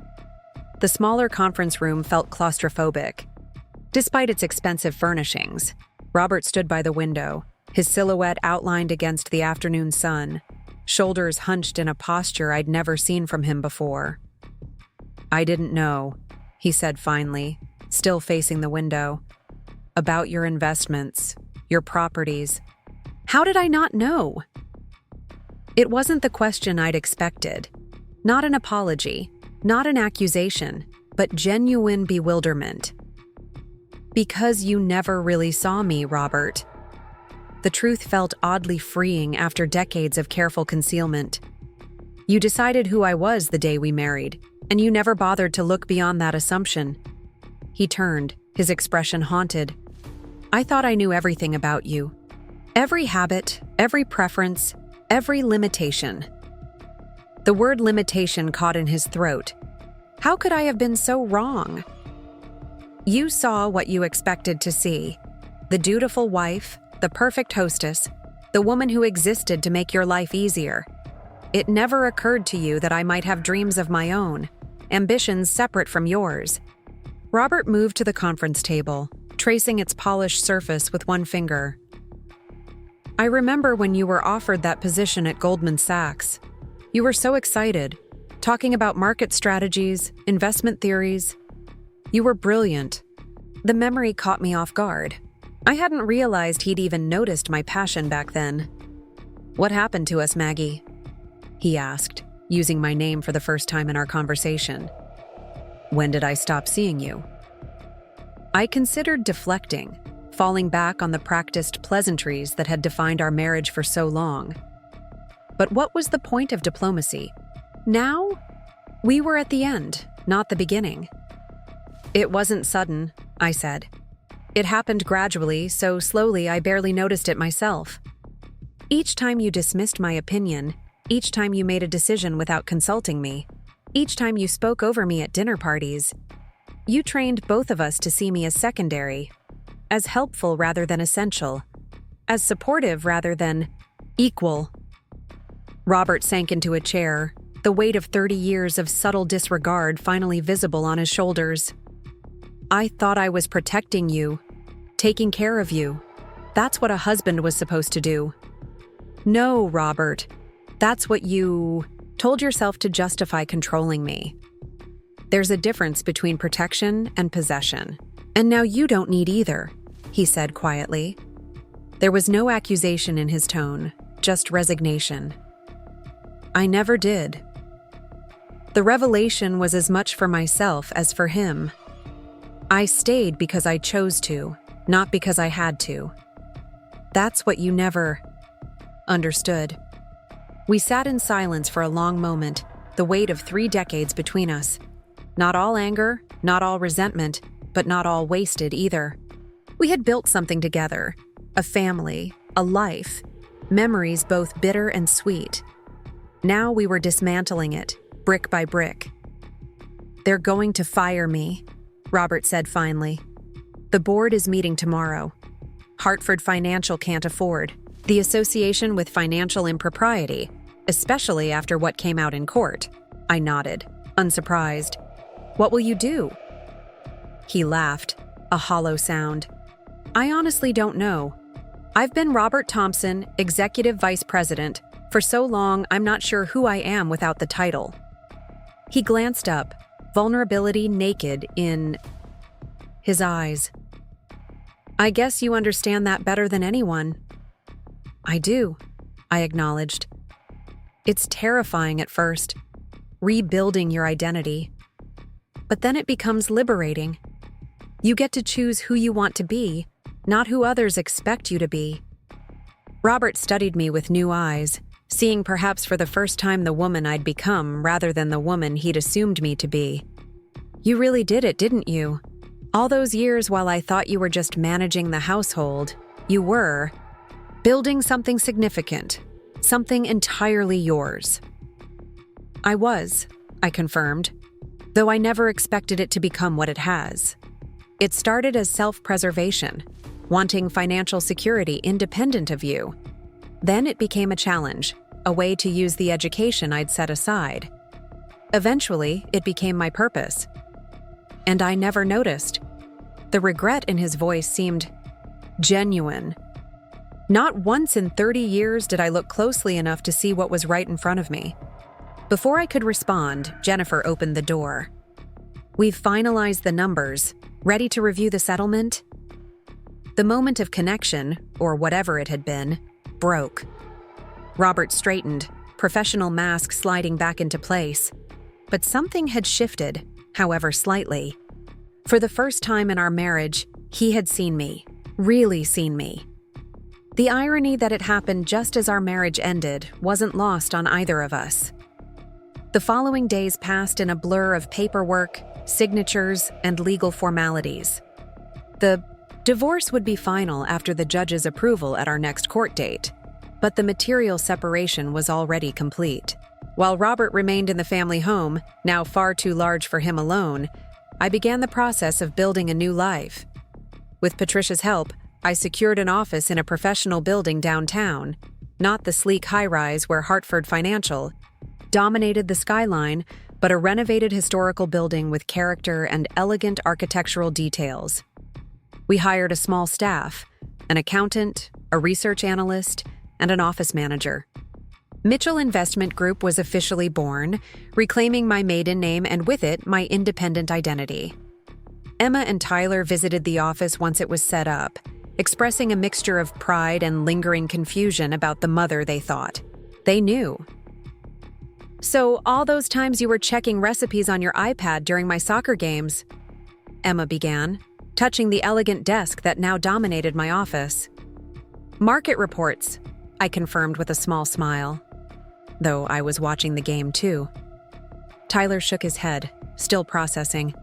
The smaller conference room felt claustrophobic. Despite its expensive furnishings, Robert stood by the window, his silhouette outlined against the afternoon sun, shoulders hunched in a posture I'd never seen from him before. I didn't know, he said finally, still facing the window. About your investments, your properties. How did I not know? It wasn't the question I'd expected. Not an apology, not an accusation, but genuine bewilderment. Because you never really saw me, Robert. The truth felt oddly freeing after decades of careful concealment. You decided who I was the day we married, and you never bothered to look beyond that assumption. He turned, his expression haunted. I thought I knew everything about you. Every habit, every preference, every limitation. The word limitation caught in his throat. How could I have been so wrong? You saw what you expected to see. The dutiful wife, the perfect hostess, the woman who existed to make your life easier. It never occurred to you that I might have dreams of my own, ambitions separate from yours. Robert moved to the conference table, tracing its polished surface with one finger. I remember when you were offered that position at Goldman Sachs. You were so excited, talking about market strategies, investment theories. You were brilliant. The memory caught me off guard. I hadn't realized he'd even noticed my passion back then. What happened to us, Maggie? He asked, using my name for the first time in our conversation. When did I stop seeing you? I considered deflecting, falling back on the practiced pleasantries that had defined our marriage for so long. But what was the point of diplomacy? Now, we were at the end, not the beginning. It wasn't sudden, I said. It happened gradually, so slowly I barely noticed it myself. Each time you dismissed my opinion, each time you made a decision without consulting me, each time you spoke over me at dinner parties, you trained both of us to see me as secondary, as helpful rather than essential, as supportive rather than equal. Robert sank into a chair, the weight of 30 years of subtle disregard finally visible on his shoulders. I thought I was protecting you, taking care of you. That's what a husband was supposed to do. No, Robert. That's what you told yourself to justify controlling me. There's a difference between protection and possession. And now you don't need either, he said quietly. There was no accusation in his tone, just resignation. I never did. The revelation was as much for myself as for him. I stayed because I chose to, not because I had to. That's what you never understood. We sat in silence for a long moment, the weight of 3 decades between us. Not all anger, not all resentment, but not all wasted either. We had built something together, a family, a life, memories both bitter and sweet. Now we were dismantling it, brick by brick. They're going to fire me, Robert said finally. The board is meeting tomorrow. Hartford Financial can't afford the association with financial impropriety, especially after what came out in court. I nodded, unsurprised. What will you do? He laughed, a hollow sound. I honestly don't know. I've been Robert Thompson, Executive Vice President, for so long I'm not sure who I am without the title. He glanced up, vulnerability naked in his eyes. I guess you understand that better than anyone. I do, I acknowledged. It's terrifying at first, rebuilding your identity. But then it becomes liberating. You get to choose who you want to be, not who others expect you to be. Robert studied me with new eyes, seeing perhaps for the first time the woman I'd become rather than the woman he'd assumed me to be. You really did it, didn't you? All those years while I thought you were just managing the household, you were building something significant, something entirely yours. I was, I confirmed, though I never expected it to become what it has. It started as self-preservation, wanting financial security independent of you. Then it became a challenge, a way to use the education I'd set aside. Eventually, it became my purpose. And I never noticed. The regret in his voice seemed genuine. Not once in 30 years did I look closely enough to see what was right in front of me. Before I could respond, Jennifer opened the door. We've finalized the numbers. Ready to review the settlement? The moment of connection, or whatever it had been, broke. Robert straightened, professional mask sliding back into place. But something had shifted, however slightly. For the first time in our marriage, he had seen me, really seen me. The irony that it happened just as our marriage ended wasn't lost on either of us. The following days passed in a blur of paperwork, signatures, and legal formalities. The divorce would be final after the judge's approval at our next court date, but the material separation was already complete. While Robert remained in the family home, now far too large for him alone, I began the process of building a new life. With Patricia's help, I secured an office in a professional building downtown, not the sleek high-rise where Hartford Financial dominated the skyline, but a renovated historical building with character and elegant architectural details. We hired a small staff, an accountant, a research analyst, and an office manager. Mitchell Investment Group was officially born, reclaiming my maiden name and with it, my independent identity. Emma and Tyler visited the office once it was set up, expressing a mixture of pride and lingering confusion about the mother they thought. They knew. "So, all those times you were checking recipes on your iPad during my soccer games," Emma began, touching the elegant desk that now dominated my office. "Market reports," I confirmed with a small smile, though I was watching the game too. Tyler shook his head, still processing.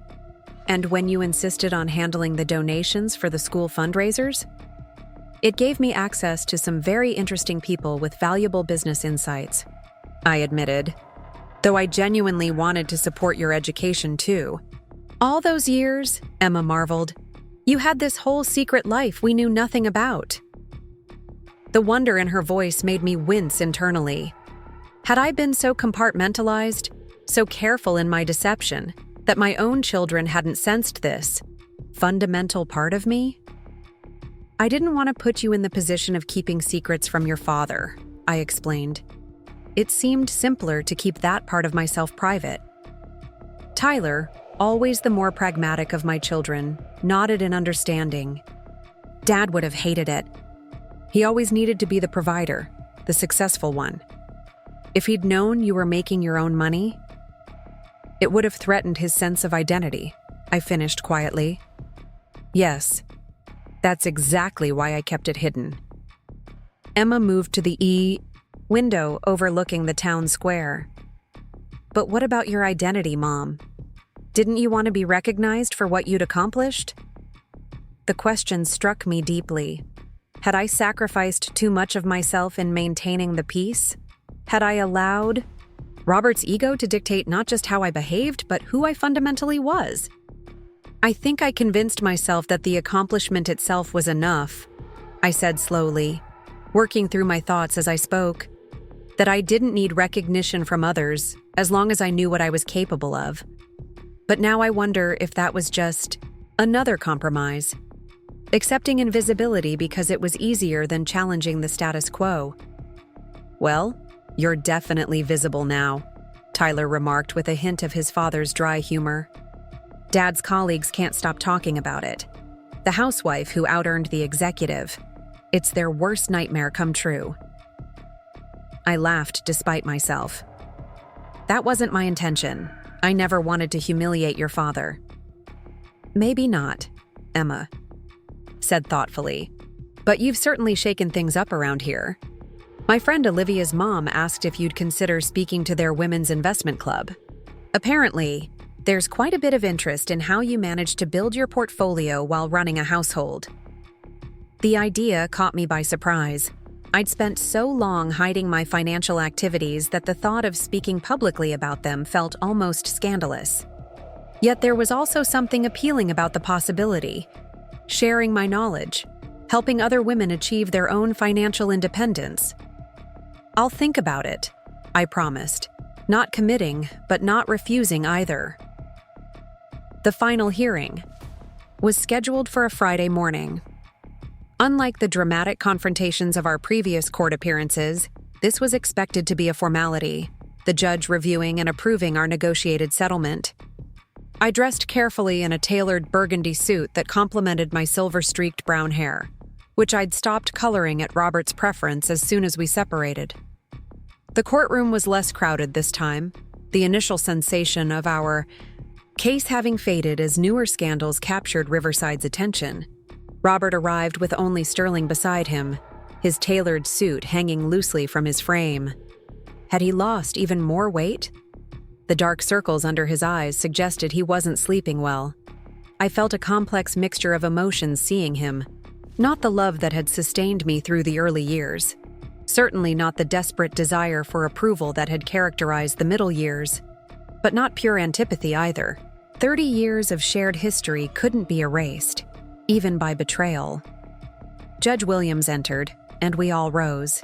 "And when you insisted on handling the donations for the school fundraisers?" "It gave me access to some very interesting people with valuable business insights," I admitted, "though I genuinely wanted to support your education too." "All those years," Emma marveled, "you had this whole secret life we knew nothing about." The wonder in her voice made me wince internally. Had I been so compartmentalized, so careful in my deception, that my own children hadn't sensed this fundamental part of me? "I didn't want to put you in the position of keeping secrets from your father," I explained. "It seemed simpler to keep that part of myself private." Tyler, always the more pragmatic of my children, nodded in understanding. Dad would have hated it. He always needed to be the provider, the successful one. If he'd known you were making your own money, it would have threatened his sense of identity, I finished quietly. "Yes, that's exactly why I kept it hidden." Emma moved to the window overlooking the town square. "But what about your identity, Mom? Didn't you want to be recognized for what you'd accomplished?" The question struck me deeply. Had I sacrificed too much of myself in maintaining the peace? Had I allowed Robert's ego to dictate not just how I behaved, but who I fundamentally was? "I think I convinced myself that the accomplishment itself was enough," I said slowly, working through my thoughts as I spoke. That I didn't need recognition from others, as long as I knew what I was capable of. But now I wonder if that was just another compromise. Accepting invisibility because it was easier than challenging the status quo. "Well, you're definitely visible now," Tyler remarked with a hint of his father's dry humor. "Dad's colleagues can't stop talking about it. The housewife who out-earned the executive. It's their worst nightmare come true." I laughed despite myself. "That wasn't my intention. I never wanted to humiliate your father." "Maybe not," Emma said thoughtfully. "But you've certainly shaken things up around here. My friend Olivia's mom asked if you'd consider speaking to their women's investment club. Apparently, there's quite a bit of interest in how you managed to build your portfolio while running a household." The idea caught me by surprise. I'd spent so long hiding my financial activities that the thought of speaking publicly about them felt almost scandalous. Yet there was also something appealing about the possibility. Sharing my knowledge, helping other women achieve their own financial independence. "I'll think about it," I promised, not committing, but not refusing either. The final hearing was scheduled for a Friday morning. Unlike the dramatic confrontations of our previous court appearances, this was expected to be a formality, the judge reviewing and approving our negotiated settlement. I dressed carefully in a tailored burgundy suit that complemented my silver-streaked brown hair, which I'd stopped coloring at Robert's preference as soon as we separated. The courtroom was less crowded this time, the initial sensation of our case having faded as newer scandals captured Riverside's attention. Robert arrived with only Sterling beside him, his tailored suit hanging loosely from his frame. Had he lost even more weight? The dark circles under his eyes suggested he wasn't sleeping well. I felt a complex mixture of emotions seeing him. Not the love that had sustained me through the early years. Certainly not the desperate desire for approval that had characterized the middle years. But not pure antipathy either. 30 years of shared history couldn't be erased, even by betrayal. Judge Williams entered, and we all rose.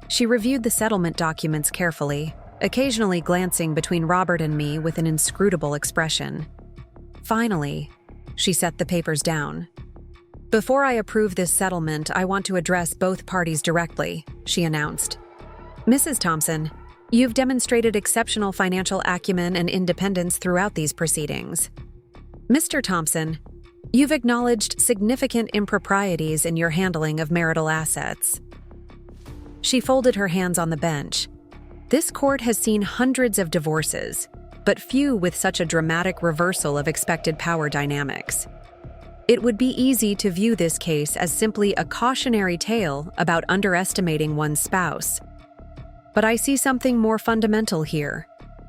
She reviewed the settlement documents carefully, occasionally glancing between Robert and me with an inscrutable expression. Finally, she set the papers down. "Before I approve this settlement, I want to address both parties directly," she announced. "Mrs. Thompson, you've demonstrated exceptional financial acumen and independence throughout these proceedings. Mr. Thompson, you've acknowledged significant improprieties in your handling of marital assets." She folded her hands on the bench. This court has seen hundreds of divorces, but few with such a dramatic reversal of expected power dynamics. It would be easy to view this case as simply a cautionary tale about underestimating one's spouse. But I see something more fundamental here.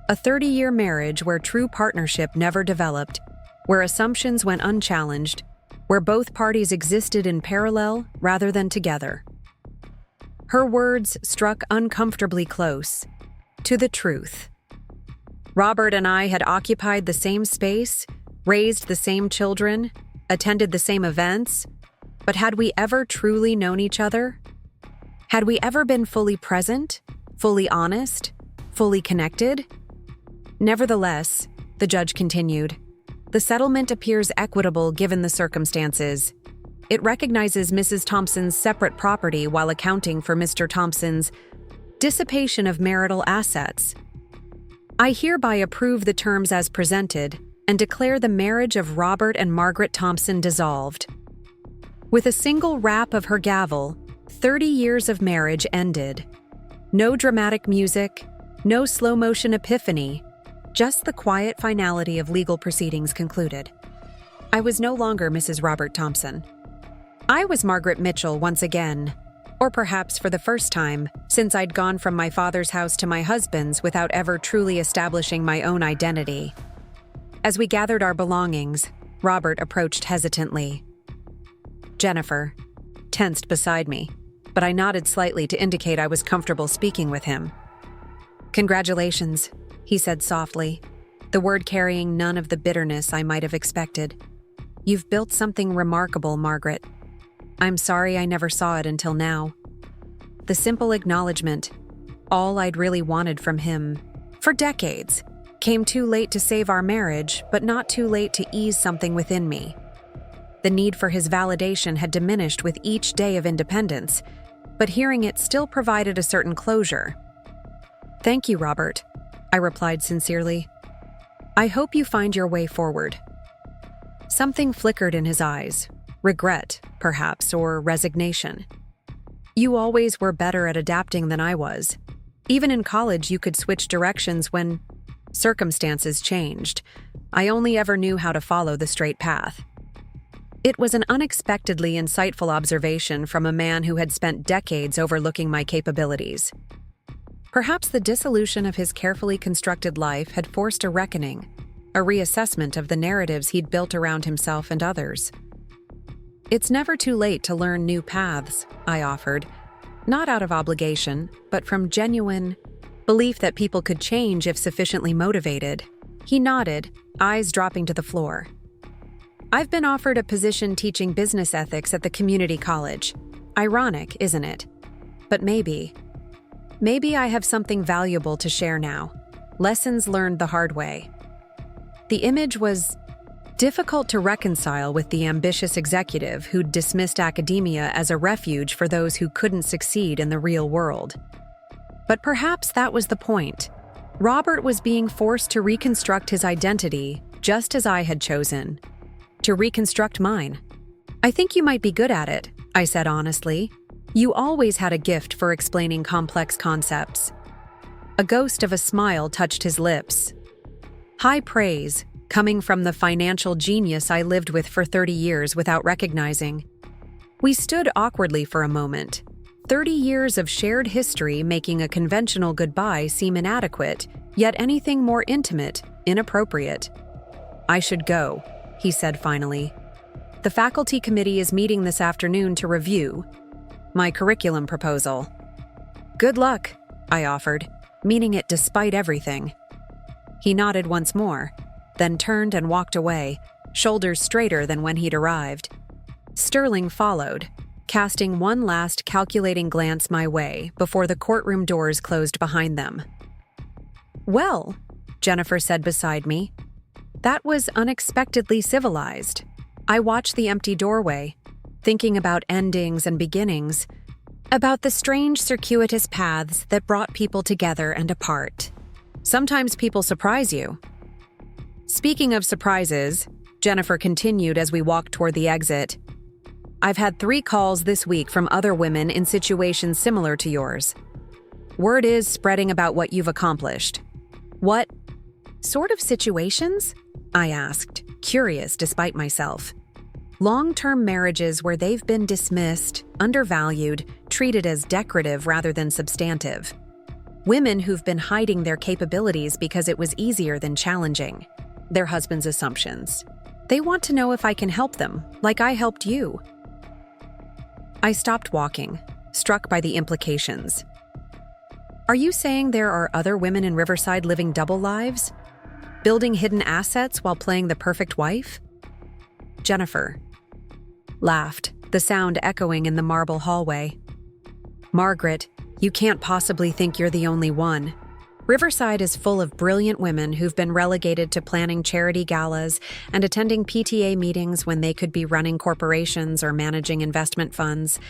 A 30-year marriage where true partnership never developed, where assumptions went unchallenged, where both parties existed in parallel rather than together. Her words struck uncomfortably close to the truth. Robert and I had occupied the same space, raised the same children, attended the same events, but had we ever truly known each other? Had we ever been fully present, fully honest, fully connected? Nevertheless, the judge continued, the settlement appears equitable given the circumstances. It recognizes Mrs. Thompson's separate property while accounting for Mr. Thompson's dissipation of marital assets. I hereby approve the terms as presented and declare the marriage of Robert and Margaret Thompson dissolved. With a single rap of her gavel, 30 years of marriage ended. No dramatic music, no slow-motion epiphany, just the quiet finality of legal proceedings concluded. I was no longer Mrs. Robert Thompson. I was Margaret Mitchell once again, or perhaps for the first time, since I'd gone from my father's house to my husband's without ever truly establishing my own identity. As we gathered our belongings, Robert approached hesitantly. Jennifer tensed beside me, but I nodded slightly to indicate I was comfortable speaking with him. "Congratulations," he said softly, the word carrying none of the bitterness I might have expected. "You've built something remarkable, Margaret. I'm sorry I never saw it until now." The simple acknowledgement, all I'd really wanted from him, for decades, came too late to save our marriage, but not too late to ease something within me. The need for his validation had diminished with each day of independence, but hearing it still provided a certain closure. "Thank you, Robert," I replied sincerely. "I hope you find your way forward." Something flickered in his eyes, regret, perhaps, or resignation. "You always were better at adapting than I was. Even in college, you could switch directions when circumstances changed. I only ever knew how to follow the straight path." It was an unexpectedly insightful observation from a man who had spent decades overlooking my capabilities. Perhaps the dissolution of his carefully constructed life had forced a reckoning, a reassessment of the narratives he'd built around himself and others. "It's never too late to learn new paths," I offered, not out of obligation, but from genuine belief that people could change if sufficiently motivated. He nodded, eyes dropping to the floor. "I've been offered a position teaching business ethics at the community college. Ironic, isn't it? But maybe I have something valuable to share now. Lessons learned the hard way." The image was difficult to reconcile with the ambitious executive who'd dismissed academia as a refuge for those who couldn't succeed in the real world. But perhaps that was the point. Robert was being forced to reconstruct his identity just as I had chosen, to reconstruct mine. I think you might be good at it, I said honestly. You always had a gift for explaining complex concepts. A ghost of a smile touched his lips. High praise, coming from the financial genius I lived with for 30 years without recognizing. We stood awkwardly for a moment. 30 years of shared history making a conventional goodbye seem inadequate, yet anything more intimate, inappropriate. I should go, he said finally. The faculty committee is meeting this afternoon to review my curriculum proposal. Good luck, I offered, meaning it despite everything. He nodded once more, then turned and walked away, shoulders straighter than when he'd arrived. Sterling followed, casting one last calculating glance my way before the courtroom doors closed behind them. Well, Jennifer said beside me, that was unexpectedly civilized. I watched the empty doorway, thinking about endings and beginnings, about the strange circuitous paths that brought people together and apart. Sometimes people surprise you. Speaking of surprises, Jennifer continued as we walked toward the exit. I've had 3 calls this week from other women in situations similar to yours. Word is spreading about what you've accomplished. What sort of situations? I asked, curious despite myself. Long-term marriages where they've been dismissed, undervalued, treated as decorative rather than substantive. Women who've been hiding their capabilities because it was easier than challenging their husband's assumptions. They want to know if I can help them, like I helped you. I stopped walking, struck by the implications. Are you saying there are other women in Riverside living double lives? Building hidden assets while playing the perfect wife? Jennifer laughed, the sound echoing in the marble hallway. Margaret, you can't possibly think you're the only one. Riverside is full of brilliant women who've been relegated to planning charity galas and attending PTA meetings when they could be running corporations or managing investment funds.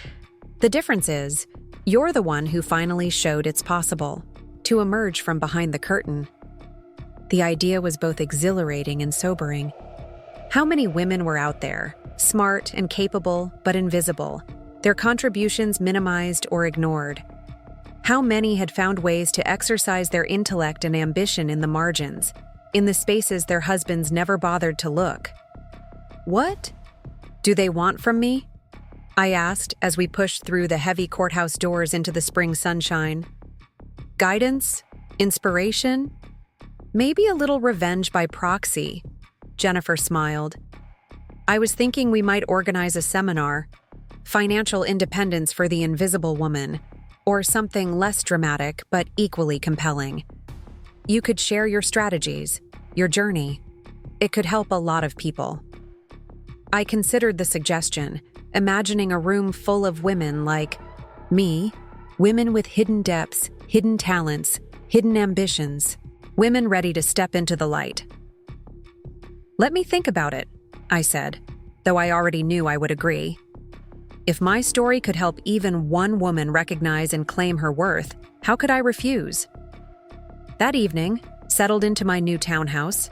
The difference is, you're the one who finally showed it's possible to emerge from behind the curtain. The idea was both exhilarating and sobering. How many women were out there, smart and capable but invisible, their contributions minimized or ignored? How many had found ways to exercise their intellect and ambition in the margins, in the spaces their husbands never bothered to look? What do they want from me? I asked as we pushed through the heavy courthouse doors into the spring sunshine. Guidance? Inspiration? Maybe a little revenge by proxy. Jennifer smiled. I was thinking we might organize a seminar, Financial Independence for the Invisible Woman, or something less dramatic but equally compelling. You could share your strategies, your journey. It could help a lot of people. I considered the suggestion, imagining a room full of women like me, women with hidden depths, hidden talents, hidden ambitions, women ready to step into the light. Let me think about it, I said, though I already knew I would agree. If my story could help even one woman recognize and claim her worth, how could I refuse? That evening, settled into my new townhouse,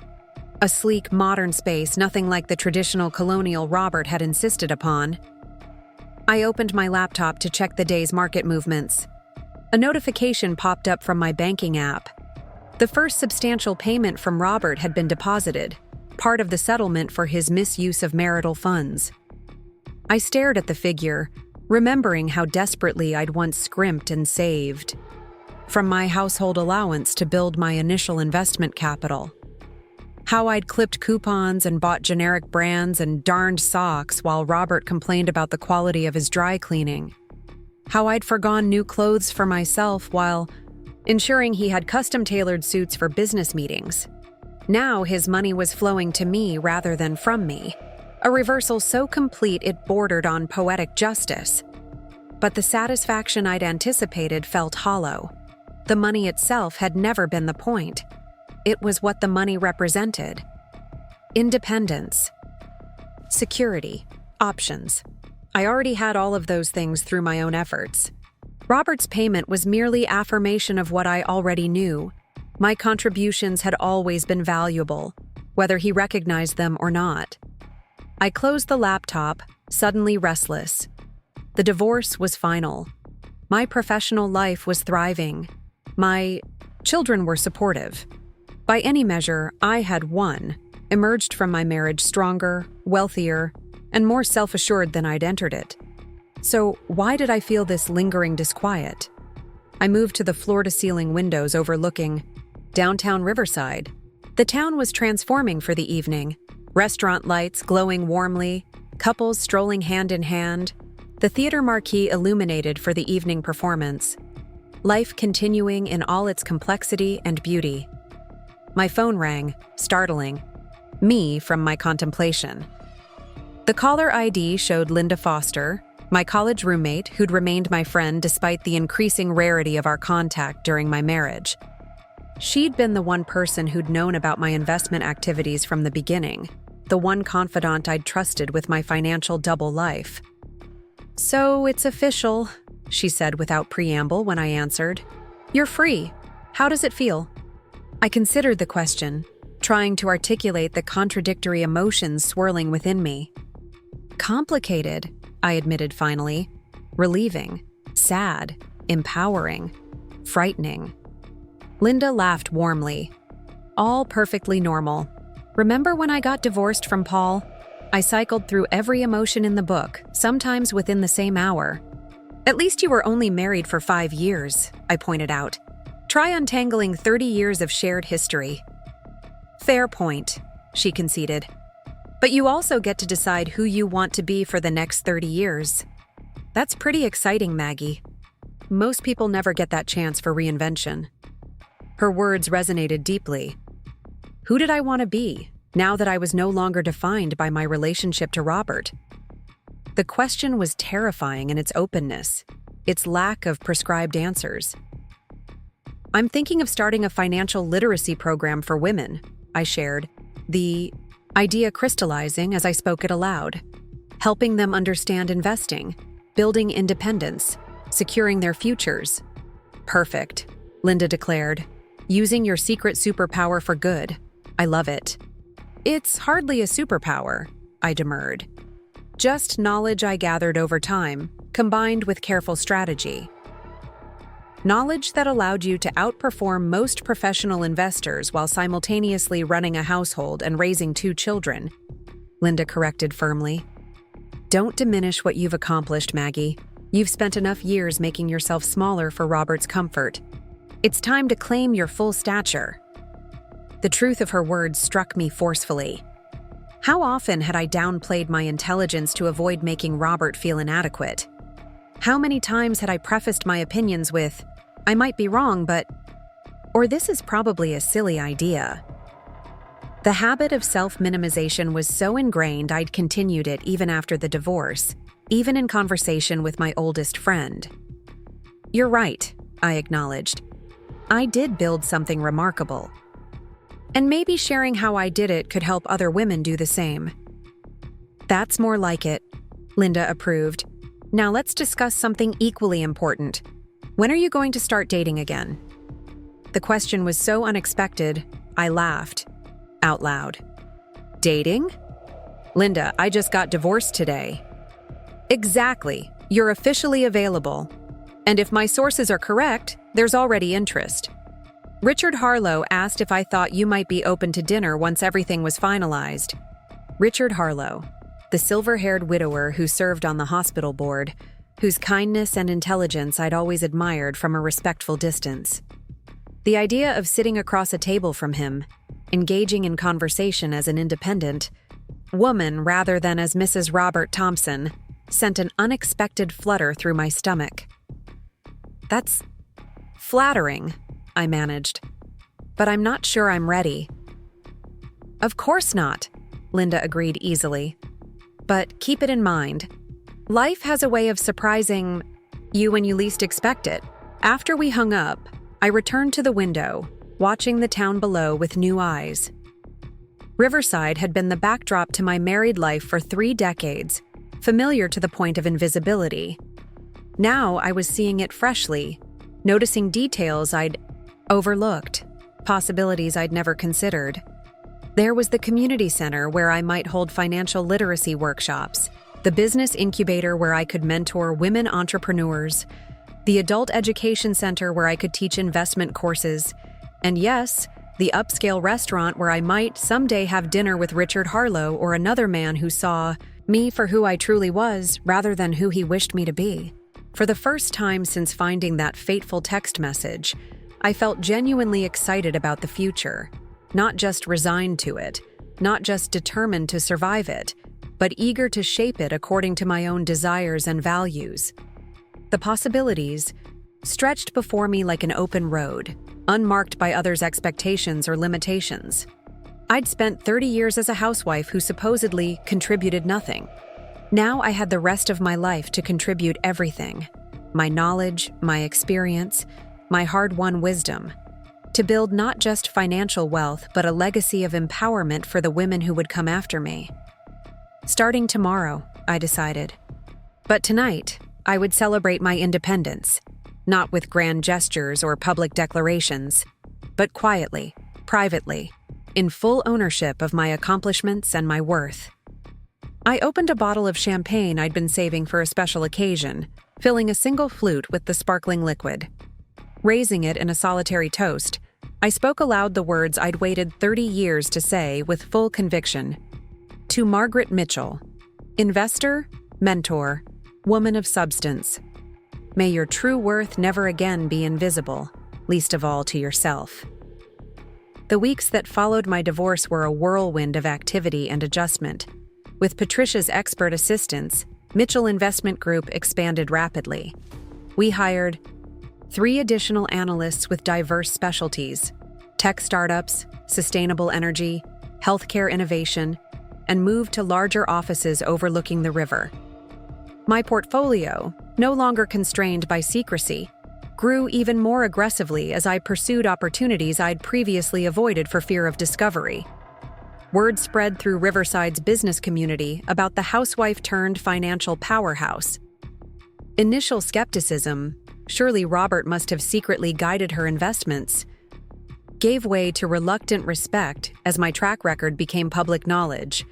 a sleek, modern space nothing like the traditional colonial Robert had insisted upon, I opened my laptop to check the day's market movements. A notification popped up from my banking app. The first substantial payment from Robert had been deposited, part of the settlement for his misuse of marital funds. I stared at the figure, remembering how desperately I'd once scrimped and saved from my household allowance to build my initial investment capital. How I'd clipped coupons and bought generic brands and darned socks while Robert complained about the quality of his dry cleaning. How I'd forgone new clothes for myself while ensuring he had custom-tailored suits for business meetings. Now his money was flowing to me rather than from me, a reversal so complete it bordered on poetic justice. But the satisfaction I'd anticipated felt hollow. The money itself had never been the point. It was what the money represented. Independence. Security. Options. I already had all of those things through my own efforts. Robert's payment was merely affirmation of what I already knew. My contributions had always been valuable. whether he recognized them or not. I closed the laptop, suddenly restless. The divorce was final. My professional life was thriving. My children were supportive. By any measure, I had won, emerged from my marriage stronger, wealthier, and more self-assured than I'd entered it. So why did I feel this lingering disquiet? I moved to the floor-to-ceiling windows overlooking downtown Riverside. The town was transforming for the evening. Restaurant lights glowing warmly, couples strolling hand in hand, the theater marquee illuminated for the evening performance. Life continuing in all its complexity and beauty. My phone rang, startling me from my contemplation. The caller ID showed Linda Foster, my college roommate who'd remained my friend despite the increasing rarity of our contact during my marriage. She'd been the one person who'd known about my investment activities from the beginning, the one confidant I'd trusted with my financial double life. "So it's official," she said without preamble when I answered. "You're free. How does it feel?" I considered the question, trying to articulate the contradictory emotions swirling within me. "Complicated," I admitted finally. "Relieving, sad, empowering, frightening." Linda laughed warmly. "All perfectly normal. Remember when I got divorced from Paul? I cycled through every emotion in the book, sometimes within the same hour." "At least you were only married for 5 years," I pointed out. "Try untangling 30 years of shared history." "Fair point," she conceded. "But you also get to decide who you want to be for the next 30 years. That's pretty exciting, Maggie. Most people never get that chance for reinvention." Her words resonated deeply. Who did I want to be, now that I was no longer defined by my relationship to Robert? The question was terrifying in its openness, its lack of prescribed answers. "I'm thinking of starting a financial literacy program for women," I shared, the idea crystallizing as I spoke it aloud, helping them understand investing, building independence, securing their futures. "Perfect," Linda declared. "Using your secret superpower for good. I love it." "It's hardly a superpower," I demurred. "Just knowledge I gathered over time, combined with careful strategy." "Knowledge that allowed you to outperform most professional investors while simultaneously running a household and raising 2 children," Linda corrected firmly. "Don't diminish what you've accomplished, Maggie. You've spent enough years making yourself smaller for Robert's comfort. It's time to claim your full stature." The truth of her words struck me forcefully. How often had I downplayed my intelligence to avoid making Robert feel inadequate? How many times had I prefaced my opinions with, "I might be wrong, but," or "this is probably a silly idea"? The habit of self-minimization was so ingrained I'd continued it even after the divorce, even in conversation with my oldest friend. "You're right," I acknowledged. "I did build something remarkable. And maybe sharing how I did it could help other women do the same." "That's more like it," Linda approved. "Now let's discuss something equally important. When are you going to start dating again?" The question was so unexpected, I laughed. Out loud. "Dating? Linda, I just got divorced today." "Exactly. You're officially available. And if my sources are correct, there's already interest. Richard Harlow asked if I thought you might be open to dinner once everything was finalized." Richard Harlow, the silver-haired widower who served on the hospital board, whose kindness and intelligence I'd always admired from a respectful distance. The idea of sitting across a table from him, engaging in conversation as an independent woman rather than as Mrs. Robert Thompson, sent an unexpected flutter through my stomach. "That's flattering," I managed. "But I'm not sure I'm ready." "Of course not," Linda agreed easily. "But keep it in mind. Life has a way of surprising you when you least expect it." After we hung up, I returned to the window, watching the town below with new eyes. Riverside had been the backdrop to my married life for 3 decades, familiar to the point of invisibility. Now I was seeing it freshly, noticing details I'd overlooked, possibilities I'd never considered. There was the community center where I might hold financial literacy workshops, the business incubator where I could mentor women entrepreneurs, the adult education center where I could teach investment courses, and yes, the upscale restaurant where I might someday have dinner with Richard Harlow or another man who saw me for who I truly was rather than who he wished me to be. For the first time since finding that fateful text message, I felt genuinely excited about the future, not just resigned to it, not just determined to survive it, but eager to shape it according to my own desires and values. The possibilities stretched before me like an open road, unmarked by others' expectations or limitations. I'd spent 30 years as a housewife who supposedly contributed nothing. Now I had the rest of my life to contribute everything: my knowledge, my experience, my hard-won wisdom, to build not just financial wealth but a legacy of empowerment for the women who would come after me. Starting tomorrow, I decided. But tonight, I would celebrate my independence, not with grand gestures or public declarations, but quietly, privately, in full ownership of my accomplishments and my worth. I opened a bottle of champagne I'd been saving for a special occasion, filling a single flute with the sparkling liquid. Raising it in a solitary toast, I spoke aloud the words I'd waited 30 years to say with full conviction. To Margaret Mitchell, investor, mentor, woman of substance. May your true worth never again be invisible, least of all to yourself. The weeks that followed my divorce were a whirlwind of activity and adjustment. With Patricia's expert assistance, Mitchell Investment Group expanded rapidly. We hired 3 additional analysts with diverse specialties: tech startups, sustainable energy, healthcare innovation, and moved to larger offices overlooking the river. My portfolio, no longer constrained by secrecy, grew even more aggressively as I pursued opportunities I'd previously avoided for fear of discovery. Word spread through Riverside's business community about the housewife-turned-financial powerhouse. Initial skepticism, surely Robert must have secretly guided her investments, gave way to reluctant respect as my track record became public knowledge.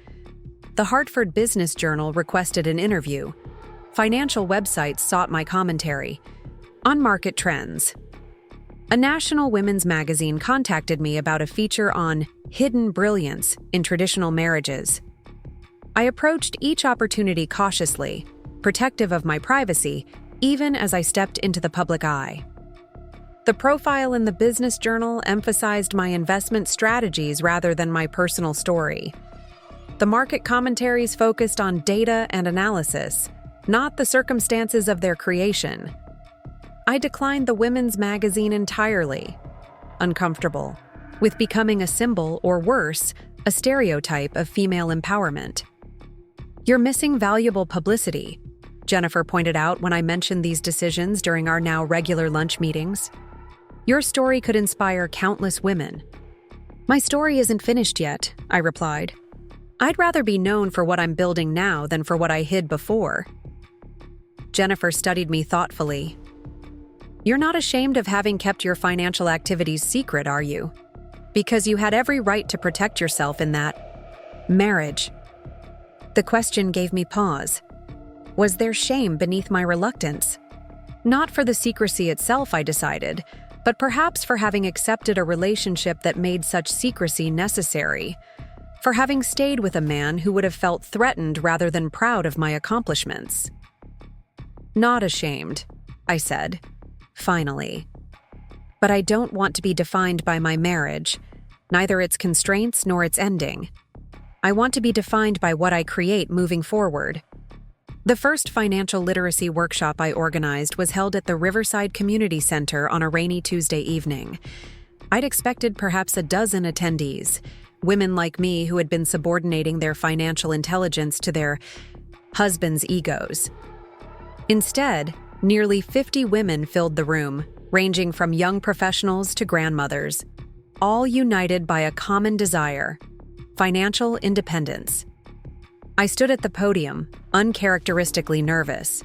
The Hartford Business Journal requested an interview. Financial websites sought my commentary on market trends. A national women's magazine contacted me about a feature on hidden brilliance in traditional marriages. I approached each opportunity cautiously, protective of my privacy, even as I stepped into the public eye. The profile in the Business Journal emphasized my investment strategies rather than my personal story. The market commentaries focused on data and analysis, not the circumstances of their creation. I declined the women's magazine entirely, uncomfortable with becoming a symbol, or worse, a stereotype of female empowerment. "You're missing valuable publicity," Jennifer pointed out when I mentioned these decisions during our now regular lunch meetings. "Your story could inspire countless women." "My story isn't finished yet," I replied. "I'd rather be known for what I'm building now than for what I hid before." Jennifer studied me thoughtfully. "You're not ashamed of having kept your financial activities secret, are you? Because you had every right to protect yourself in that marriage." The question gave me pause. Was there shame beneath my reluctance? Not for the secrecy itself, I decided, but perhaps for having accepted a relationship that made such secrecy necessary, for having stayed with a man who would have felt threatened rather than proud of my accomplishments. "Not ashamed," I said, finally. "But I don't want to be defined by my marriage, neither its constraints nor its ending. I want to be defined by what I create moving forward." The first financial literacy workshop I organized was held at the Riverside Community Center on a rainy Tuesday evening. I'd expected perhaps a dozen attendees, women like me who had been subordinating their financial intelligence to their husbands' egos. Instead, nearly 50 women filled the room, ranging from young professionals to grandmothers, all united by a common desire: financial independence. I stood at the podium, uncharacteristically nervous.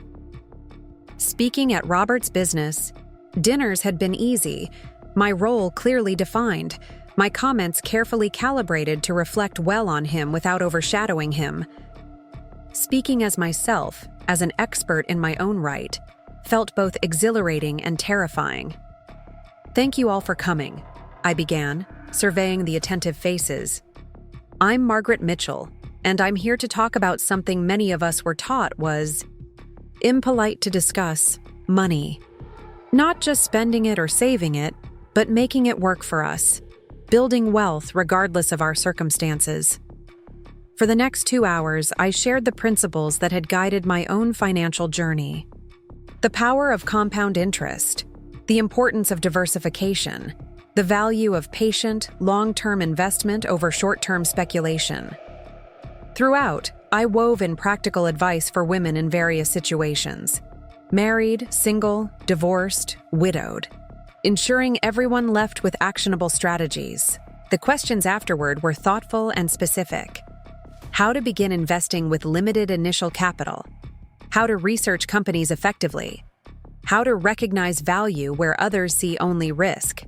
Speaking at Robert's business, dinners had been easy, my role clearly defined, my comments carefully calibrated to reflect well on him without overshadowing him. Speaking as myself, as an expert in my own right, felt both exhilarating and terrifying. "Thank you all for coming," I began, surveying the attentive faces. "I'm Margaret Mitchell, and I'm here to talk about something many of us were taught was impolite to discuss: money. Not just spending it or saving it, but making it work for us, building wealth regardless of our circumstances." For the next 2 hours, I shared the principles that had guided my own financial journey. The power of compound interest, the importance of diversification, the value of patient, long-term investment over short-term speculation. Throughout, I wove in practical advice for women in various situations: married, single, divorced, widowed, ensuring everyone left with actionable strategies. The questions afterward were thoughtful and specific. How to begin investing with limited initial capital. How to research companies effectively. How to recognize value where others see only risk.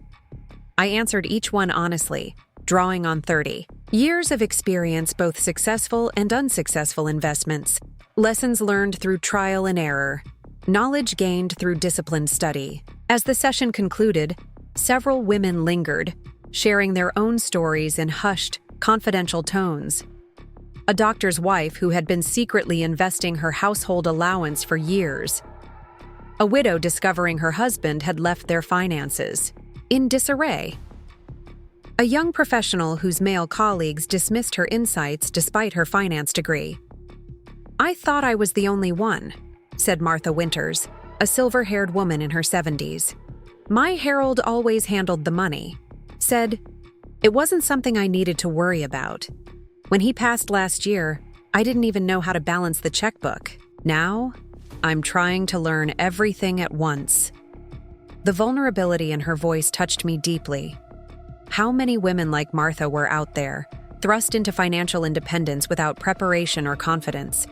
I answered each one honestly, drawing on 30 years of experience, both successful and unsuccessful investments, lessons learned through trial and error, knowledge gained through disciplined study. As the session concluded, several women lingered, sharing their own stories in hushed, confidential tones. A doctor's wife who had been secretly investing her household allowance for years. A widow discovering her husband had left their finances in disarray. A young professional whose male colleagues dismissed her insights despite her finance degree. "I thought I was the only one," said Martha Winters, a silver-haired woman in her 70s. "My Harold always handled the money. Said, it wasn't something I needed to worry about. When he passed last year, I didn't even know how to balance the checkbook. Now, I'm trying to learn everything at once." The vulnerability in her voice touched me deeply. How many women like Martha were out there, thrust into financial independence without preparation or confidence?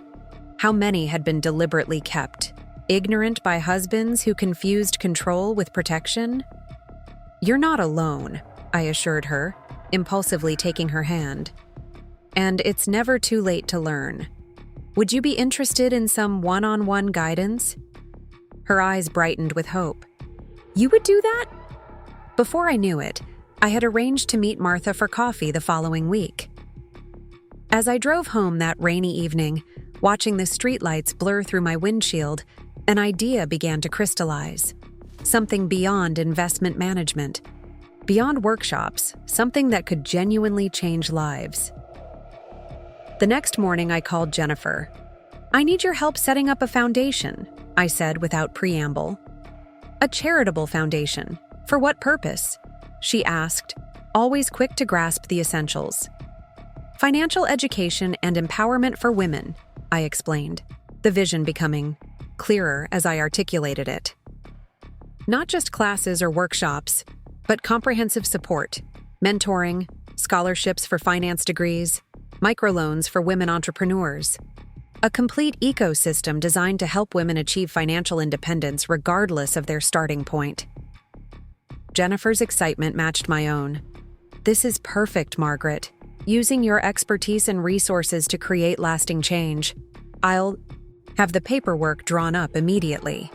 How many had been deliberately kept, ignorant by husbands who confused control with protection? "You're not alone," I assured her, impulsively taking her hand. "And it's never too late to learn. Would you be interested in some one-on-one guidance?" Her eyes brightened with hope. "You would do that?" Before I knew it, I had arranged to meet Martha for coffee the following week. As I drove home that rainy evening, watching the streetlights blur through my windshield, an idea began to crystallize. Something beyond investment management. Beyond workshops, something that could genuinely change lives. The next morning, I called Jennifer. "I need your help setting up a foundation," I said without preamble. "A charitable foundation. For what purpose?" she asked, always quick to grasp the essentials. "Financial education and empowerment for women," I explained, the vision becoming clearer as I articulated it. Not just classes or workshops, but comprehensive support, mentoring, scholarships for finance degrees, microloans for women entrepreneurs. A complete ecosystem designed to help women achieve financial independence regardless of their starting point. Jennifer's excitement matched my own. "This is perfect, Margaret. Using your expertise and resources to create lasting change. I'll have the paperwork drawn up immediately."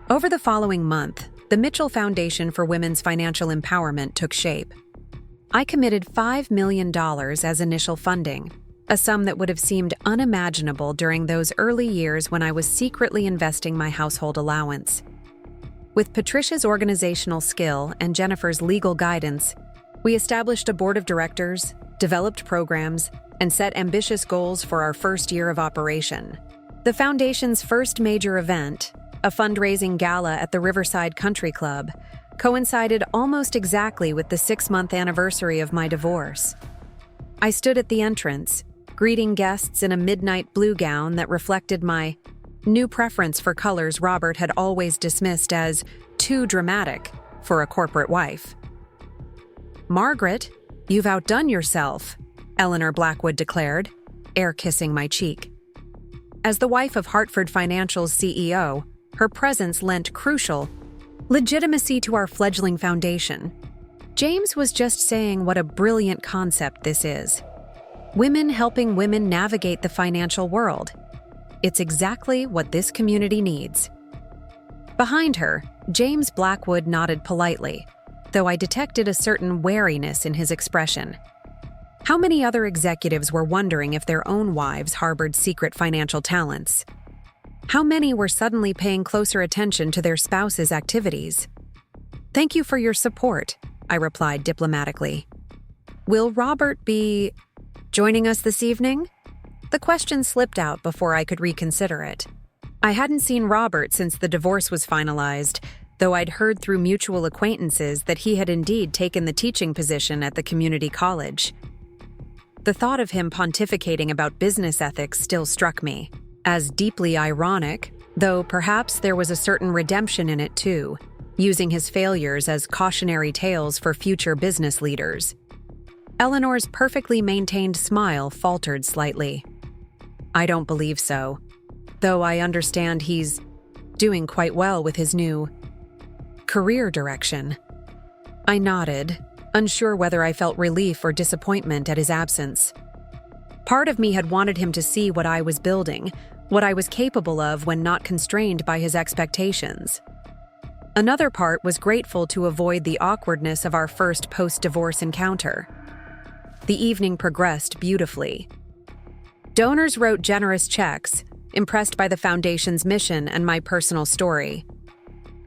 Over the following month, the Mitchell Foundation for Women's Financial Empowerment took shape. I committed $5 million as initial funding, a sum that would have seemed unimaginable during those early years when I was secretly investing my household allowance. With Patricia's organizational skill and Jennifer's legal guidance, we established a board of directors, developed programs, and set ambitious goals for our first year of operation. The foundation's first major event, a fundraising gala at the Riverside Country Club, coincided almost exactly with the 6-month anniversary of my divorce. I stood at the entrance, greeting guests in a midnight blue gown that reflected my new preference for colors Robert had always dismissed as too dramatic for a corporate wife. "Margaret, you've outdone yourself," Eleanor Blackwood declared, air-kissing my cheek. As the wife of Hartford Financial's CEO, her presence lent crucial legitimacy to our fledgling foundation. James was just saying what a brilliant concept this is. Women helping women navigate the financial world. It's exactly what this community needs. Behind her, James Blackwood nodded politely, though I detected a certain wariness in his expression. How many other executives were wondering if their own wives harbored secret financial talents? How many were suddenly paying closer attention to their spouse's activities? "Thank you for your support," I replied diplomatically. "Will Robert be joining us this evening?" The question slipped out before I could reconsider it. I hadn't seen Robert since the divorce was finalized, though I'd heard through mutual acquaintances that he had indeed taken the teaching position at the community college. The thought of him pontificating about business ethics still struck me as deeply ironic, though perhaps there was a certain redemption in it too, using his failures as cautionary tales for future business leaders. Eleanor's perfectly maintained smile faltered slightly. "I don't believe so, though I understand he's doing quite well with his new career direction." I nodded, unsure whether I felt relief or disappointment at his absence. Part of me had wanted him to see what I was building, what I was capable of when not constrained by his expectations. Another part was grateful to avoid the awkwardness of our first post-divorce encounter. The evening progressed beautifully. Donors wrote generous checks, impressed by the foundation's mission and my personal story.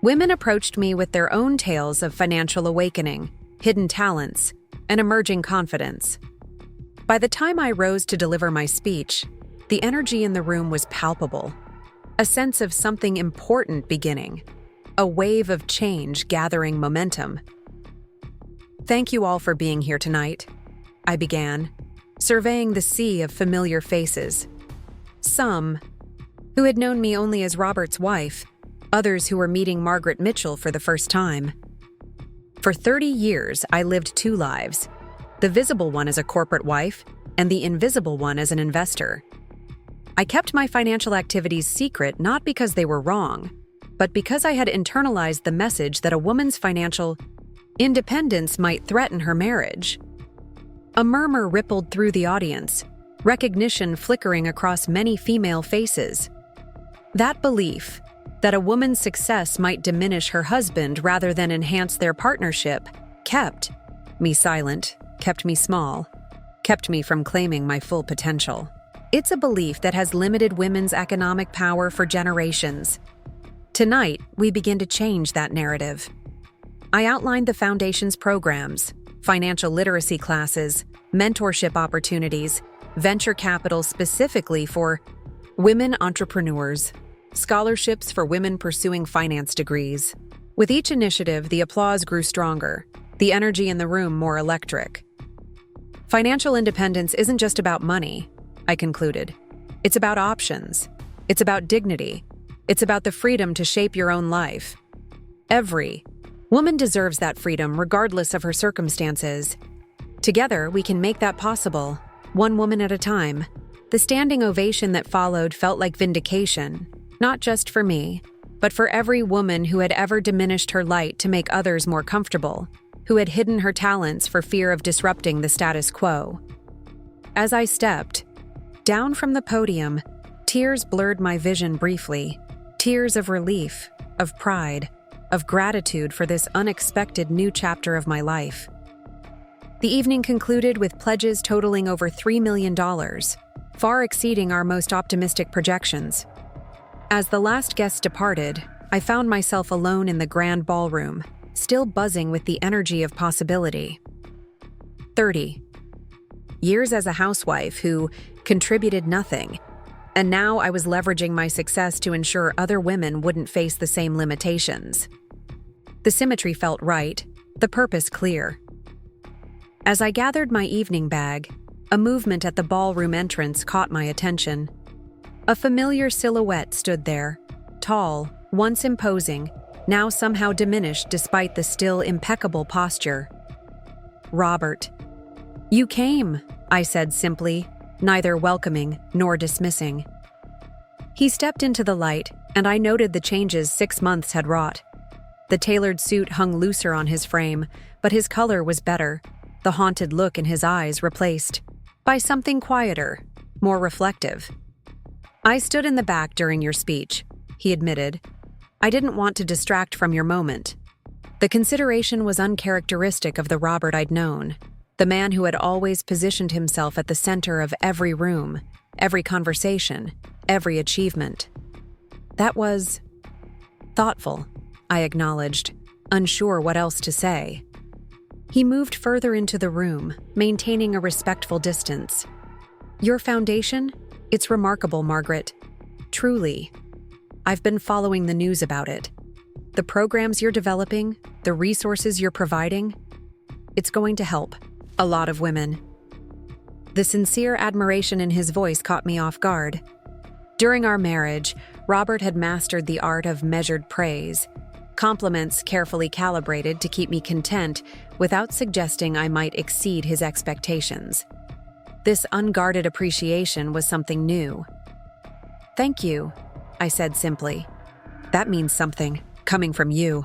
Women approached me with their own tales of financial awakening, hidden talents, and emerging confidence. By the time I rose to deliver my speech, the energy in the room was palpable, a sense of something important beginning, a wave of change gathering momentum. "Thank you all for being here tonight," I began, surveying the sea of familiar faces. Some who had known me only as Robert's wife, others who were meeting Margaret Mitchell for the first time. For 30 years, I lived two lives, the visible one as a corporate wife and the invisible one as an investor. I kept my financial activities secret not because they were wrong, but because I had internalized the message that a woman's financial independence might threaten her marriage. A murmur rippled through the audience, recognition flickering across many female faces. That belief, that a woman's success might diminish her husband rather than enhance their partnership, kept me silent, kept me small, kept me from claiming my full potential. It's a belief that has limited women's economic power for generations. Tonight, we begin to change that narrative. I outlined the Foundation's programs, financial literacy classes, mentorship opportunities, venture capital specifically for women entrepreneurs, scholarships for women pursuing finance degrees. With each initiative, the applause grew stronger, the energy in the room more electric. Financial independence isn't just about money, I concluded. It's about options. It's about dignity. It's about the freedom to shape your own life. Every woman deserves that freedom regardless of her circumstances. Together, we can make that possible, one woman at a time. The standing ovation that followed felt like vindication, not just for me, but for every woman who had ever diminished her light to make others more comfortable, who had hidden her talents for fear of disrupting the status quo. As I stepped down from the podium, tears blurred my vision briefly, tears of relief, of pride, of gratitude for this unexpected new chapter of my life. The evening concluded with pledges totaling over $3 million, far exceeding our most optimistic projections. As the last guest departed, I found myself alone in the grand ballroom, still buzzing with the energy of possibility. 30 years as a housewife who contributed nothing, and now I was leveraging my success to ensure other women wouldn't face the same limitations. The symmetry felt right, the purpose clear. As I gathered my evening bag, a movement at the ballroom entrance caught my attention. A familiar silhouette stood there, tall, once imposing, now somehow diminished despite the still impeccable posture. "Robert." "You came," I said simply, neither welcoming nor dismissing. He stepped into the light, and I noted the changes 6 months had wrought. The tailored suit hung looser on his frame, but his color was better, the haunted look in his eyes replaced by something quieter, more reflective. "I stood in the back during your speech," he admitted. "I didn't want to distract from your moment." The consideration was uncharacteristic of the Robert I'd known, the man who had always positioned himself at the center of every room, every conversation, every achievement. That was thoughtful, I acknowledged, unsure what else to say. He moved further into the room, maintaining a respectful distance. "Your foundation? It's remarkable, Margaret. Truly. I've been following the news about it. The programs you're developing, the resources you're providing, it's going to help a lot of women." The sincere admiration in his voice caught me off guard. During our marriage, Robert had mastered the art of measured praise, compliments carefully calibrated to keep me content without suggesting I might exceed his expectations. This unguarded appreciation was something new. "Thank you," I said simply. "That means something, coming from you."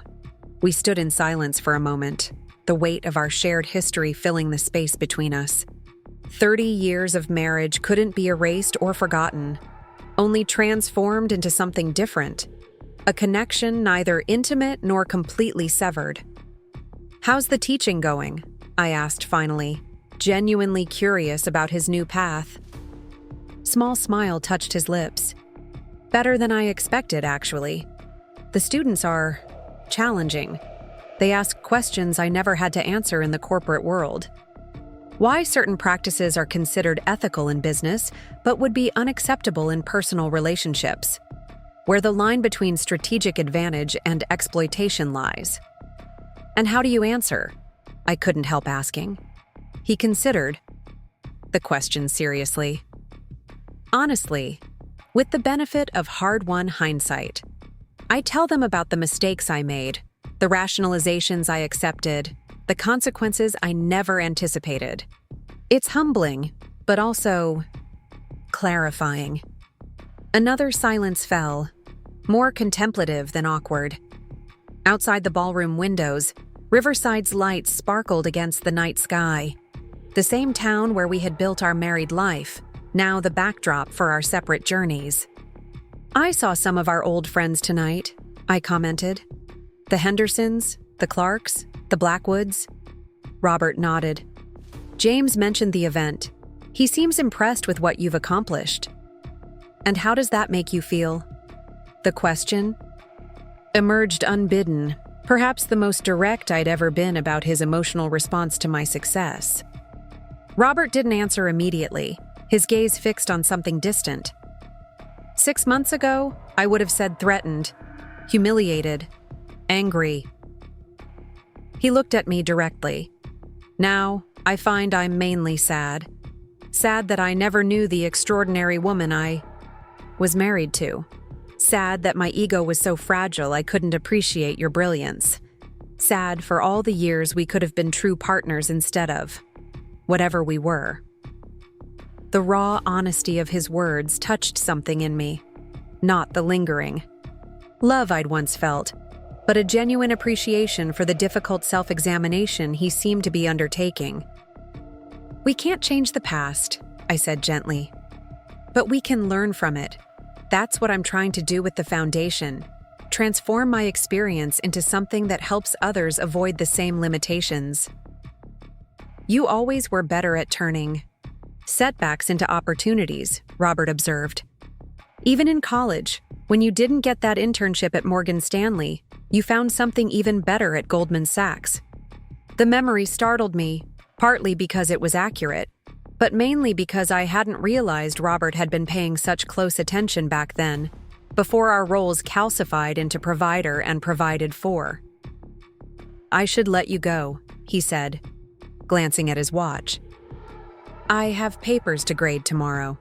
We stood in silence for a moment, the weight of our shared history filling the space between us. 30 years of marriage couldn't be erased or forgotten, only transformed into something different, a connection neither intimate nor completely severed. "How's the teaching going?" I asked finally, genuinely curious about his new path. Small smile touched his lips. "Better than I expected, actually. The students are challenging. They ask questions I never had to answer in the corporate world. Why certain practices are considered ethical in business, but would be unacceptable in personal relationships. Where the line between strategic advantage and exploitation lies. And how do you answer?" I couldn't help asking. He considered the question seriously. "Honestly, with the benefit of hard-won hindsight, I tell them about the mistakes I made, the rationalizations I accepted, the consequences I never anticipated. It's humbling, but also clarifying." Another silence fell, more contemplative than awkward. Outside the ballroom windows, Riverside's lights sparkled against the night sky. The same town where we had built our married life, now the backdrop for our separate journeys. "I saw some of our old friends tonight," I commented. "The Hendersons, the Clarks, the Blackwoods." Robert nodded. "James mentioned the event. He seems impressed with what you've accomplished." "And how does that make you feel?" The question emerged unbidden, perhaps the most direct I'd ever been about his emotional response to my success. Robert didn't answer immediately, his gaze fixed on something distant. 6 months ago, I would have said threatened, humiliated, angry. He looked at me directly. Now, I find I'm mainly sad. Sad that I never knew the extraordinary woman I was married to. Sad that my ego was so fragile I couldn't appreciate your brilliance. Sad for all the years we could have been true partners instead of whatever we were. The raw honesty of his words touched something in me, not the lingering love I'd once felt, but a genuine appreciation for the difficult self-examination he seemed to be undertaking. "We can't change the past," I said gently, "but we can learn from it. That's what I'm trying to do with the foundation, transform my experience into something that helps others avoid the same limitations." "You always were better at turning setbacks into opportunities," Robert observed. "Even in college, when you didn't get that internship at Morgan Stanley, you found something even better at Goldman Sachs." The memory startled me, partly because it was accurate, but mainly because I hadn't realized Robert had been paying such close attention back then, before our roles calcified into provider and provided for. "I should let you go," he said, glancing at his watch. "I have papers to grade tomorrow."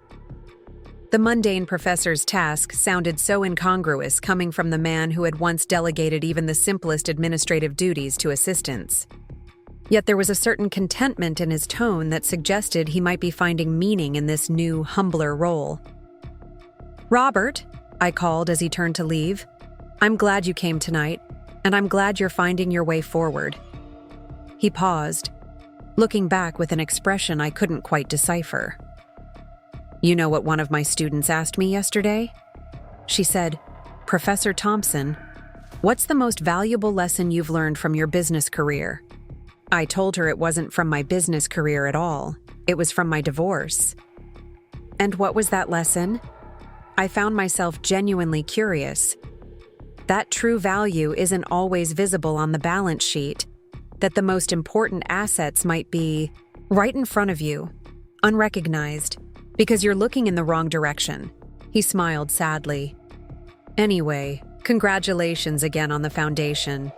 The mundane professor's task sounded so incongruous coming from the man who had once delegated even the simplest administrative duties to assistants. Yet there was a certain contentment in his tone that suggested he might be finding meaning in this new, humbler role. "Robert," I called as he turned to leave, "I'm glad you came tonight, and I'm glad you're finding your way forward." He paused, looking back with an expression I couldn't quite decipher. "You know what one of my students asked me yesterday?" She said, "Professor Thompson, what's the most valuable lesson you've learned from your business career?" I told her it wasn't from my business career at all. It was from my divorce. And what was that lesson? I found myself genuinely curious. That true value isn't always visible on the balance sheet, that the most important assets might be right in front of you, unrecognized, because you're looking in the wrong direction. He smiled sadly. Anyway, congratulations again on the foundation.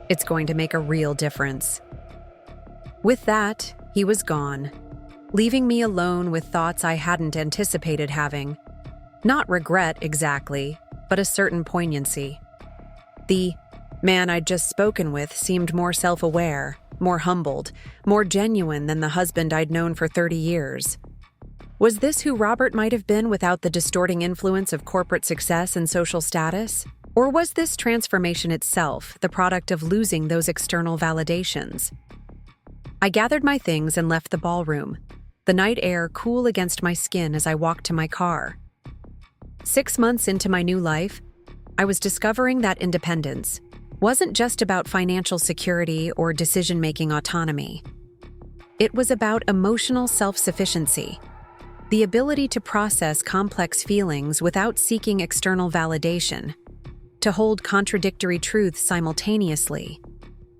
It's going to make a real difference. With that, he was gone, leaving me alone with thoughts I hadn't anticipated having. Not regret exactly, but a certain poignancy. The man I'd just spoken with seemed more self-aware, more humbled, more genuine than the husband I'd known for 30 years. Was this who Robert might have been without the distorting influence of corporate success and social status? Or was this transformation itself the product of losing those external validations? I gathered my things and left the ballroom, the night air cool against my skin as I walked to my car. 6 months into my new life, I was discovering that independence wasn't just about financial security or decision-making autonomy. It was about emotional self-sufficiency, the ability to process complex feelings without seeking external validation, to hold contradictory truths simultaneously,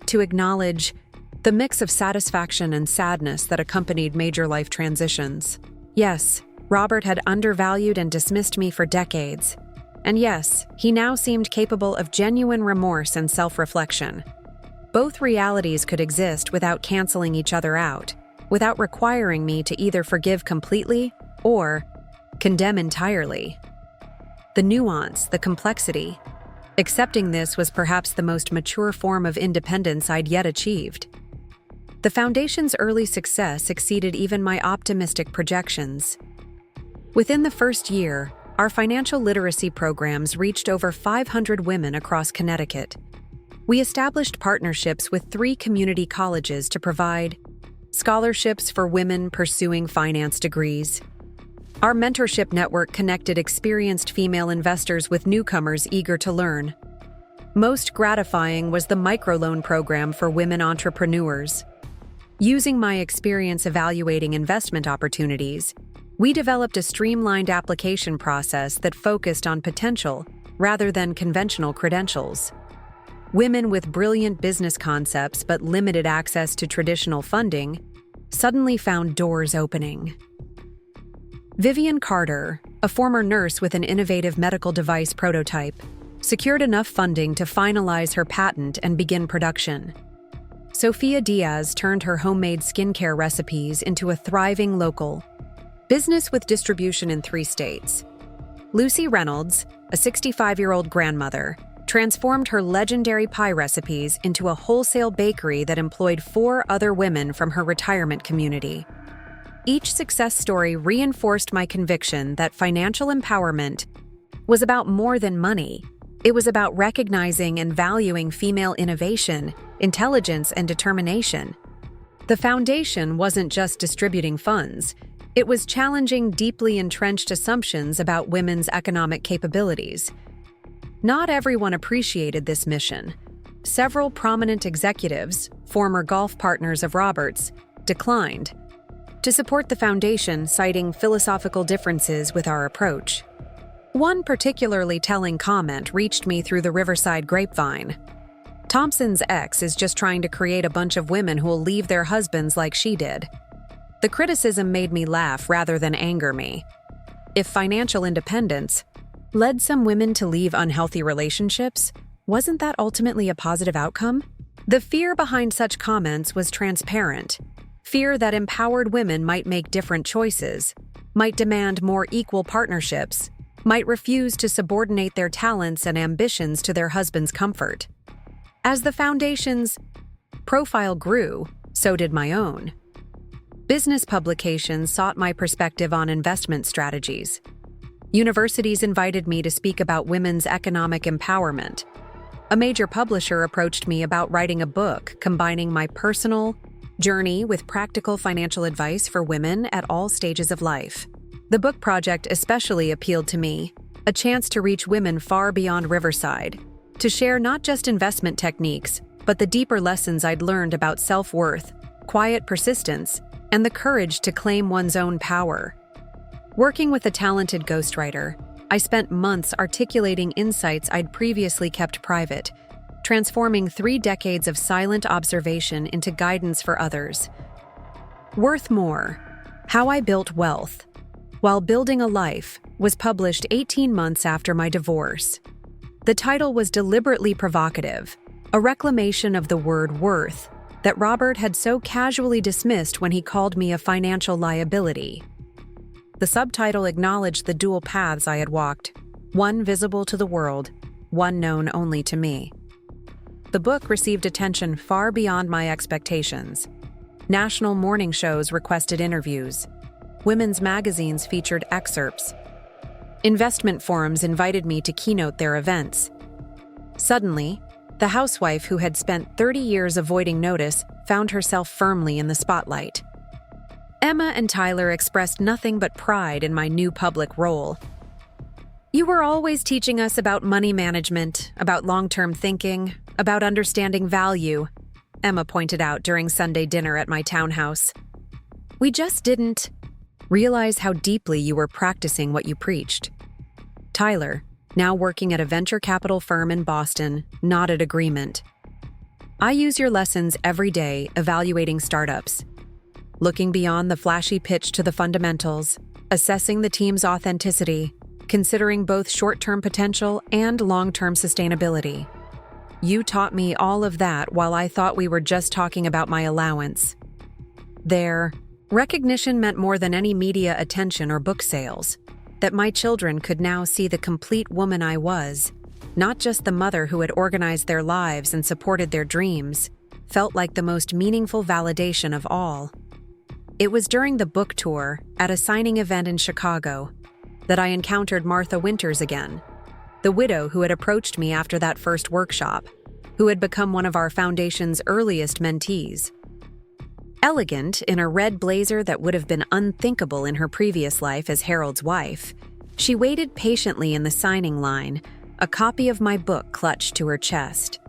to acknowledge the mix of satisfaction and sadness that accompanied major life transitions. Yes, Robert had undervalued and dismissed me for decades. And yes, he now seemed capable of genuine remorse and self-reflection. Both realities could exist without canceling each other out, without requiring me to either forgive completely or condemn entirely. The nuance, the complexity. Accepting this was perhaps the most mature form of independence I'd yet achieved. The foundation's early success exceeded even my optimistic projections. Within the first year, our financial literacy programs reached over 500 women across Connecticut. We established partnerships with 3 community colleges to provide scholarships for women pursuing finance degrees. Our mentorship network connected experienced female investors with newcomers eager to learn. Most gratifying was the microloan program for women entrepreneurs. Using my experience evaluating investment opportunities, we developed a streamlined application process that focused on potential rather than conventional credentials. Women with brilliant business concepts but limited access to traditional funding suddenly found doors opening. Vivian Carter, a former nurse with an innovative medical device prototype, secured enough funding to finalize her patent and begin production. Sophia Diaz turned her homemade skincare recipes into a thriving local business with distribution in 3 states. Lucy Reynolds, a 65-year-old grandmother, transformed her legendary pie recipes into a wholesale bakery that employed 4 other women from her retirement community. Each success story reinforced my conviction that financial empowerment was about more than money. It was about recognizing and valuing female innovation, intelligence, and determination. The foundation wasn't just distributing funds. It was challenging deeply entrenched assumptions about women's economic capabilities. Not everyone appreciated this mission. Several prominent executives, former golf partners of Robert's, declined to support the foundation, citing philosophical differences with our approach. One particularly telling comment reached me through the Riverside grapevine. "Thompson's ex is just trying to create a bunch of women who'll leave their husbands like she did." The criticism made me laugh rather than anger me. If financial independence led some women to leave unhealthy relationships, wasn't that ultimately a positive outcome? The fear behind such comments was transparent. Fear that empowered women might make different choices, might demand more equal partnerships, might refuse to subordinate their talents and ambitions to their husband's comfort. As the foundation's profile grew, so did my own. Business publications sought my perspective on investment strategies. Universities invited me to speak about women's economic empowerment. A major publisher approached me about writing a book combining my personal journey with practical financial advice for women at all stages of life. The book project especially appealed to me, a chance to reach women far beyond Riverside, to share not just investment techniques, but the deeper lessons I'd learned about self-worth, quiet persistence, and the courage to claim one's own power. Working with a talented ghostwriter, I spent months articulating insights I'd previously kept private, transforming 3 decades of silent observation into guidance for others. Worth More: How I Built Wealth While Building a Life was published 18 months after my divorce. The title was deliberately provocative, a reclamation of the word worth that Robert had so casually dismissed when he called me a financial liability. The subtitle acknowledged the dual paths I had walked, one visible to the world, one known only to me. The book received attention far beyond my expectations. National morning shows requested interviews. Women's magazines featured excerpts. Investment forums invited me to keynote their events. Suddenly, the housewife who had spent 30 years avoiding notice found herself firmly in the spotlight. Emma and Tyler expressed nothing but pride in my new public role. "You were always teaching us about money management, about long-term thinking, about understanding value," Emma pointed out during Sunday dinner at my townhouse. "We just didn't realize how deeply you were practicing what you preached." Tyler, now working at a venture capital firm in Boston, nodded agreement. "I use your lessons every day evaluating startups, looking beyond the flashy pitch to the fundamentals, assessing the team's authenticity, considering both short-term potential and long-term sustainability. You taught me all of that while I thought we were just talking about my allowance." Their recognition meant more than any media attention or book sales, that my children could now see the complete woman I was, not just the mother who had organized their lives and supported their dreams, felt like the most meaningful validation of all. It was during the book tour, at a signing event in Chicago, that I encountered Martha Winters again, the widow who had approached me after that first workshop, who had become one of our foundation's earliest mentees. Elegant in a red blazer that would have been unthinkable in her previous life as Harold's wife, she waited patiently in the signing line, a copy of my book clutched to her chest.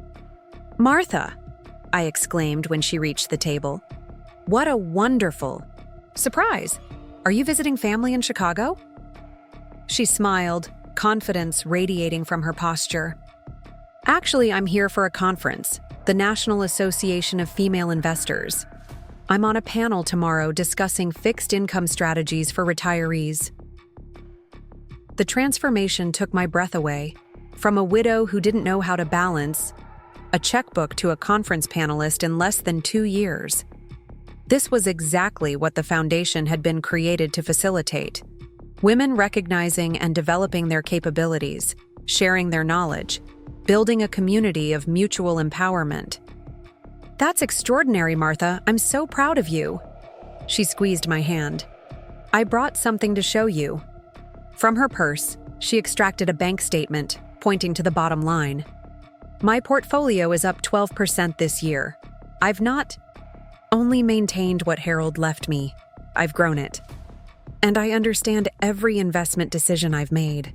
"Martha!" I exclaimed when she reached the table. "What a wonderful surprise! Are you visiting family in Chicago?" She smiled, confidence radiating from her posture. "Actually, I'm here for a conference, the National Association of Female Investors. I'm on a panel tomorrow discussing fixed income strategies for retirees." The transformation took my breath away, from a widow who didn't know how to balance a checkbook to a conference panelist in less than 2 years. This was exactly what the foundation had been created to facilitate: women recognizing and developing their capabilities, sharing their knowledge, building a community of mutual empowerment. "That's extraordinary, Martha. I'm so proud of you." She squeezed my hand. "I brought something to show you." From her purse, she extracted a bank statement, pointing to the bottom line. "My portfolio is up 12% this year. I've not only maintained what Harold left me, I've grown it. And I understand every investment decision I've made."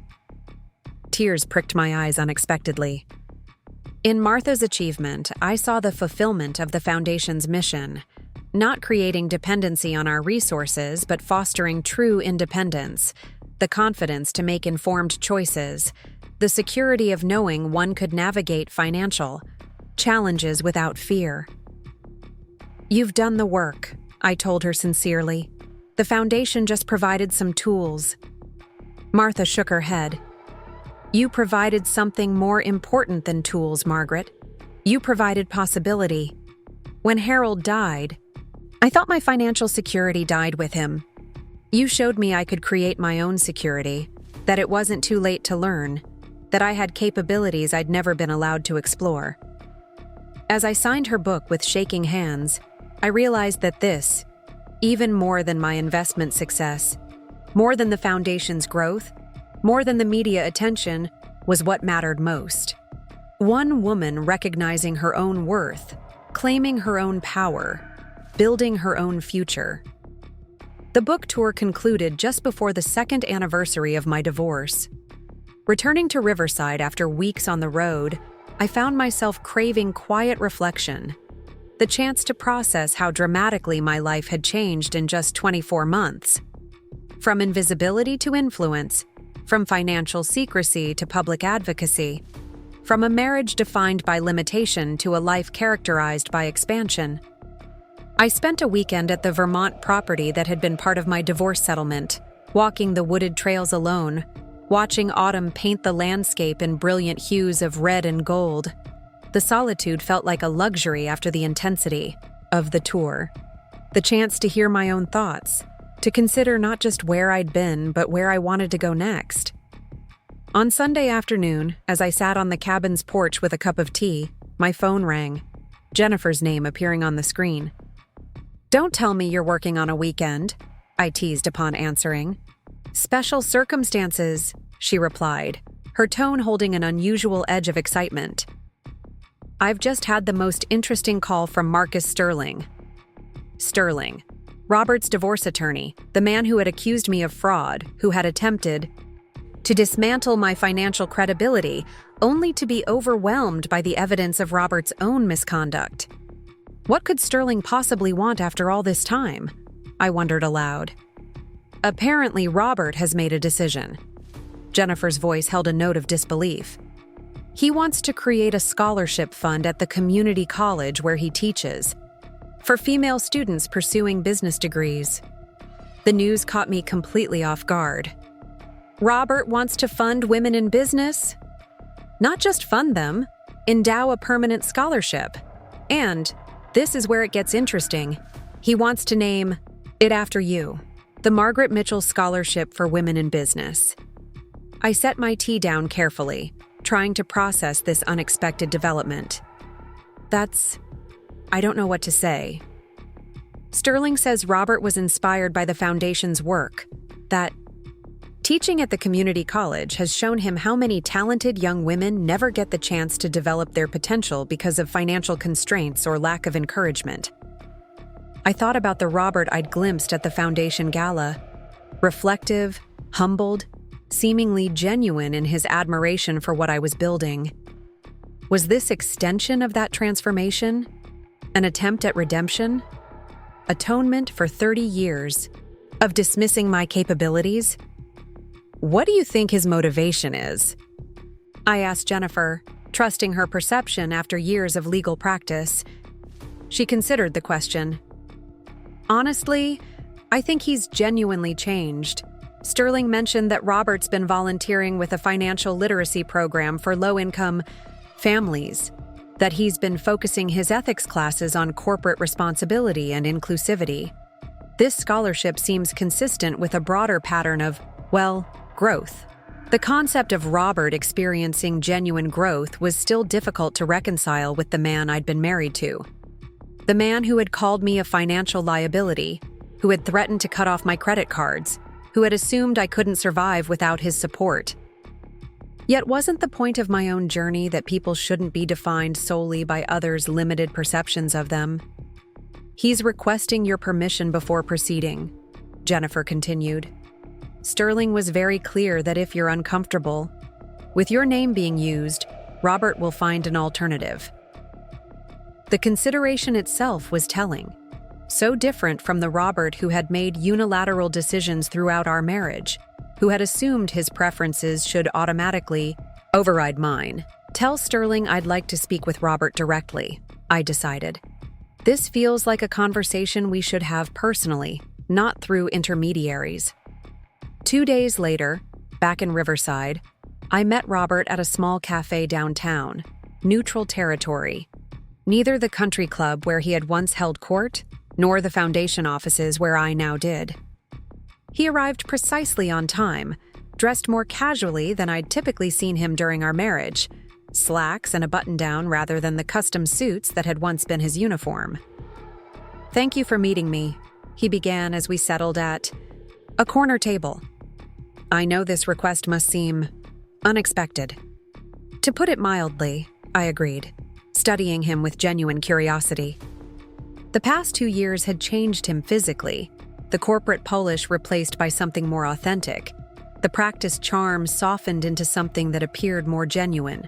Tears pricked my eyes unexpectedly. In Martha's achievement, I saw the fulfillment of the Foundation's mission, not creating dependency on our resources, but fostering true independence, the confidence to make informed choices, the security of knowing one could navigate financial challenges without fear. "You've done the work," I told her sincerely. "The Foundation just provided some tools." Martha shook her head. "You provided something more important than tools, Margaret. You provided possibility. When Harold died, I thought my financial security died with him. You showed me I could create my own security, that it wasn't too late to learn, that I had capabilities I'd never been allowed to explore." As I signed her book with shaking hands, I realized that this, even more than my investment success, more than the Foundation's growth, more than the media attention, was what mattered most. One woman recognizing her own worth, claiming her own power, building her own future. The book tour concluded just before the second anniversary of my divorce. Returning to Riverside after weeks on the road, I found myself craving quiet reflection, the chance to process how dramatically my life had changed in just 24 months. From invisibility to influence, from financial secrecy to public advocacy, from a marriage defined by limitation to a life characterized by expansion. I spent a weekend at the Vermont property that had been part of my divorce settlement, walking the wooded trails alone, watching autumn paint the landscape in brilliant hues of red and gold. The solitude felt like a luxury after the intensity of the tour. The chance to hear my own thoughts, to consider not just where I'd been, but where I wanted to go next. On Sunday afternoon, as I sat on the cabin's porch with a cup of tea, my phone rang, Jennifer's name appearing on the screen. "Don't tell me you're working on a weekend," I teased upon answering. "Special circumstances," she replied, her tone holding an unusual edge of excitement. "I've just had the most interesting call from Marcus Sterling." Sterling, Robert's divorce attorney, the man who had accused me of fraud, who had attempted to dismantle my financial credibility, only to be overwhelmed by the evidence of Robert's own misconduct. What could Sterling possibly want after all this time? I wondered aloud. Apparently, Robert has made a decision. Jennifer's voice held a note of disbelief. He wants to create a scholarship fund at the community college where he teaches, for female students pursuing business degrees. The news caught me completely off guard. Robert wants to fund women in business? Not just fund them, endow a permanent scholarship. And this is where it gets interesting. He wants to name it after you, the Margaret Mitchell Scholarship for Women in Business. I set my tea down carefully, trying to process this unexpected development. I don't know what to say. Sterling says Robert was inspired by the foundation's work, that teaching at the community college has shown him how many talented young women never get the chance to develop their potential because of financial constraints or lack of encouragement. I thought about the Robert I'd glimpsed at the foundation gala, reflective, humbled, seemingly genuine in his admiration for what I was building. Was this extension of that transformation? An attempt at redemption? Atonement for 30 years of dismissing my capabilities? What do you think his motivation is? I asked Jennifer, trusting her perception after years of legal practice. She considered the question. Honestly, I think he's genuinely changed. Sterling mentioned that Robert's been volunteering with a financial literacy program for low-income families, that he's been focusing his ethics classes on corporate responsibility and inclusivity. This scholarship seems consistent with a broader pattern of, growth. The concept of Robert experiencing genuine growth was still difficult to reconcile with the man I'd been married to. The man who had called me a financial liability, who had threatened to cut off my credit cards, who had assumed I couldn't survive without his support. Yet wasn't the point of my own journey that people shouldn't be defined solely by others' limited perceptions of them? He's requesting your permission before proceeding, Jennifer continued. Sterling was very clear that if you're uncomfortable with your name being used, Robert will find an alternative. The consideration itself was telling, so different from the Robert who had made unilateral decisions throughout our marriage, who had assumed his preferences should automatically override mine. Tell Sterling I'd like to speak with Robert directly, I decided. This feels like a conversation we should have personally, not through intermediaries. 2 days later, back in Riverside, I met Robert at a small cafe downtown, neutral territory. Neither the country club where he had once held court, nor the foundation offices where I now did. He arrived precisely on time, dressed more casually than I'd typically seen him during our marriage, slacks and a button-down rather than the custom suits that had once been his uniform. "Thank you for meeting me," he began as we settled at a corner table. "I know this request must seem unexpected. To put it mildly, I agreed, studying him with genuine curiosity. The past 2 years had changed him physically, the corporate polish replaced by something more authentic, the practiced charm softened into something that appeared more genuine.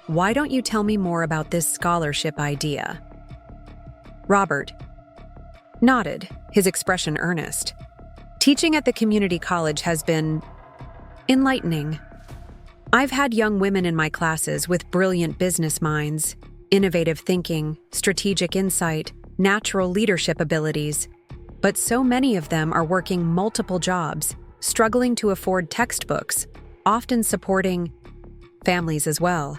Why don't you tell me more about this scholarship idea? Robert nodded, his expression earnest. Teaching at the community college has been enlightening. I've had young women in my classes with brilliant business minds, innovative thinking, strategic insight, natural leadership abilities, but so many of them are working multiple jobs, struggling to afford textbooks, often supporting families as well.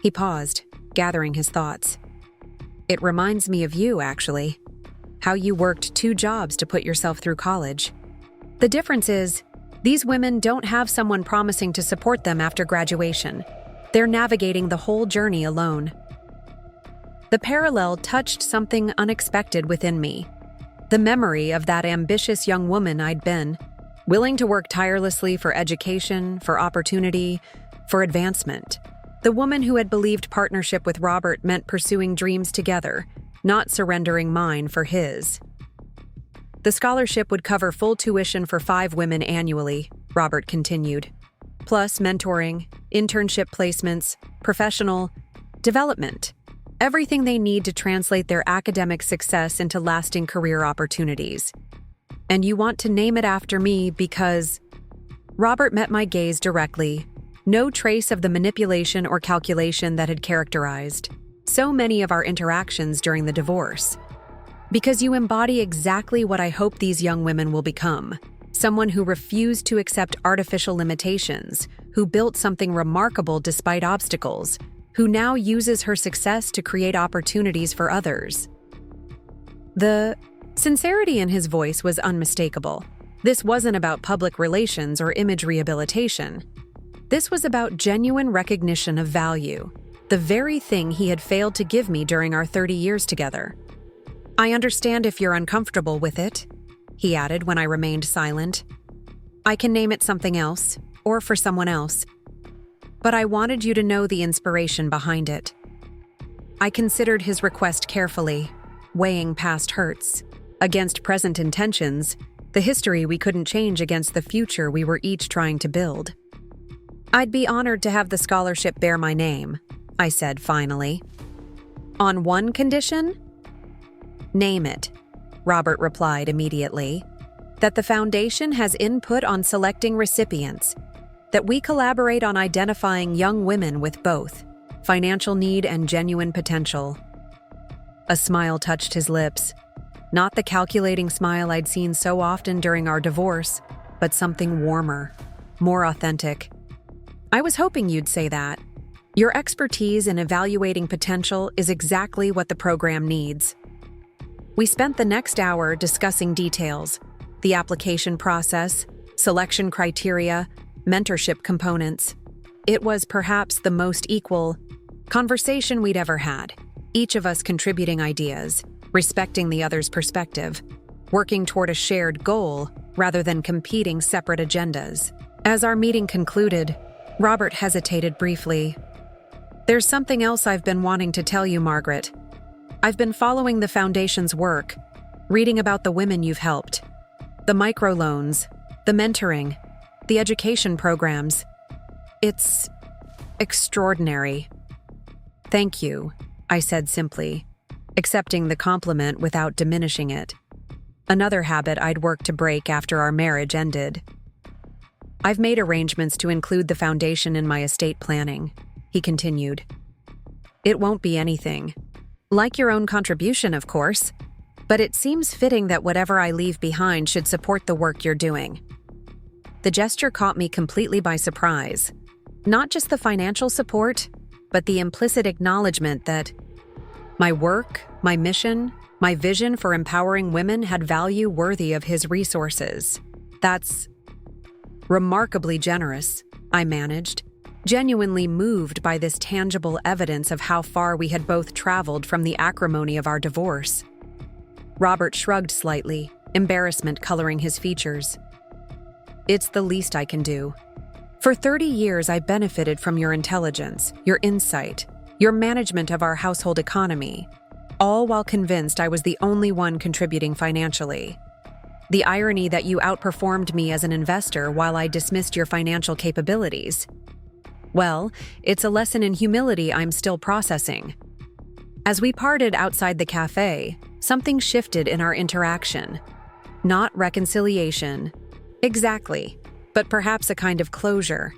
He paused, gathering his thoughts. It reminds me of you, actually. How you worked 2 jobs to put yourself through college. The difference is, these women don't have someone promising to support them after graduation. They're navigating the whole journey alone. The parallel touched something unexpected within me. The memory of that ambitious young woman I'd been, willing to work tirelessly for education, for opportunity, for advancement. The woman who had believed partnership with Robert meant pursuing dreams together, not surrendering mine for his. The scholarship would cover full tuition for 5 women annually, Robert continued, plus mentoring, internship placements, professional development, everything they need to translate their academic success into lasting career opportunities. And you want to name it after me because… Robert met my gaze directly, no trace of the manipulation or calculation that had characterized so many of our interactions during the divorce. Because you embody exactly what I hope these young women will become. Someone who refused to accept artificial limitations, who built something remarkable despite obstacles, who now uses her success to create opportunities for others. The sincerity in his voice was unmistakable. This wasn't about public relations or image rehabilitation. This was about genuine recognition of value, the very thing he had failed to give me during our 30 years together. I understand if you're uncomfortable with it, he added when I remained silent. I can name it something else, or for someone else. But I wanted you to know the inspiration behind it. I considered his request carefully, weighing past hurts, against present intentions, the history we couldn't change against the future we were each trying to build. I'd be honored to have the scholarship bear my name, I said finally. On one condition? Name it, Robert replied immediately. That the foundation has input on selecting recipients, that we collaborate on identifying young women with both financial need and genuine potential. A smile touched his lips, not the calculating smile I'd seen so often during our divorce, but something warmer, more authentic. I was hoping you'd say that. Your expertise in evaluating potential is exactly what the program needs. We spent the next hour discussing details, the application process, selection criteria, mentorship components. It was perhaps the most equal conversation we'd ever had, each of us contributing ideas, respecting the other's perspective, working toward a shared goal rather than competing separate agendas. As our meeting concluded, Robert hesitated briefly. There's something else I've been wanting to tell you, Margaret. I've been following the Foundation's work, reading about the women you've helped, the microloans, the mentoring, the education programs. It's extraordinary. Thank you, I said simply, accepting the compliment without diminishing it. Another habit I'd worked to break after our marriage ended. I've made arrangements to include the Foundation in my estate planning, he continued. It won't be anything. Like your own contribution, of course, but it seems fitting that whatever I leave behind should support the work you're doing. The gesture caught me completely by surprise. Not just the financial support, but the implicit acknowledgement that my work, my mission, my vision for empowering women had value worthy of his resources. That's remarkably generous, I managed, genuinely moved by this tangible evidence of how far we had both traveled from the acrimony of our divorce. Robert shrugged slightly, embarrassment coloring his features. It's the least I can do. For 30 years, I benefited from your intelligence, your insight, your management of our household economy, all while convinced I was the only one contributing financially. The irony that you outperformed me as an investor while I dismissed your financial capabilities. Well, it's a lesson in humility I'm still processing. As we parted outside the cafe, something shifted in our interaction. Not reconciliation. Exactly. But perhaps a kind of closure.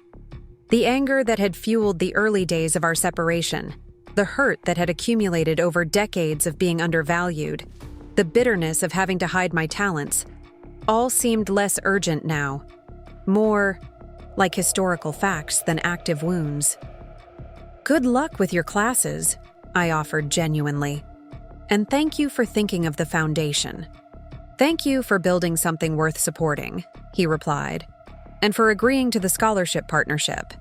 The anger that had fueled the early days of our separation, the hurt that had accumulated over decades of being undervalued, the bitterness of having to hide my talents, all seemed less urgent now, more like historical facts than active wounds. Good luck with your classes, I offered genuinely. And thank you for thinking of the foundation. Thank you for building something worth supporting, he replied. And for agreeing to the scholarship partnership.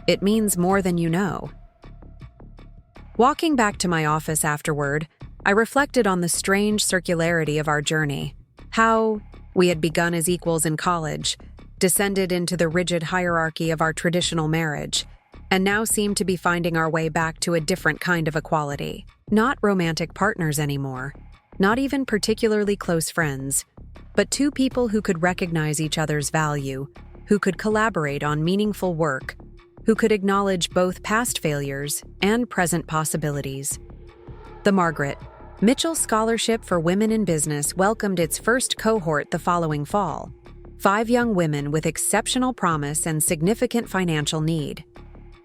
It means more than you know. Walking back to my office afterward, I reflected on the strange circularity of our journey. How we had begun as equals in college, descended into the rigid hierarchy of our traditional marriage, and now seemed to be finding our way back to a different kind of equality. Not romantic partners anymore, not even particularly close friends, but two people who could recognize each other's value, who could collaborate on meaningful work, who could acknowledge both past failures and present possibilities. The Margaret Mitchell Scholarship for Women in Business welcomed its first cohort the following fall. 5 young women with exceptional promise and significant financial need.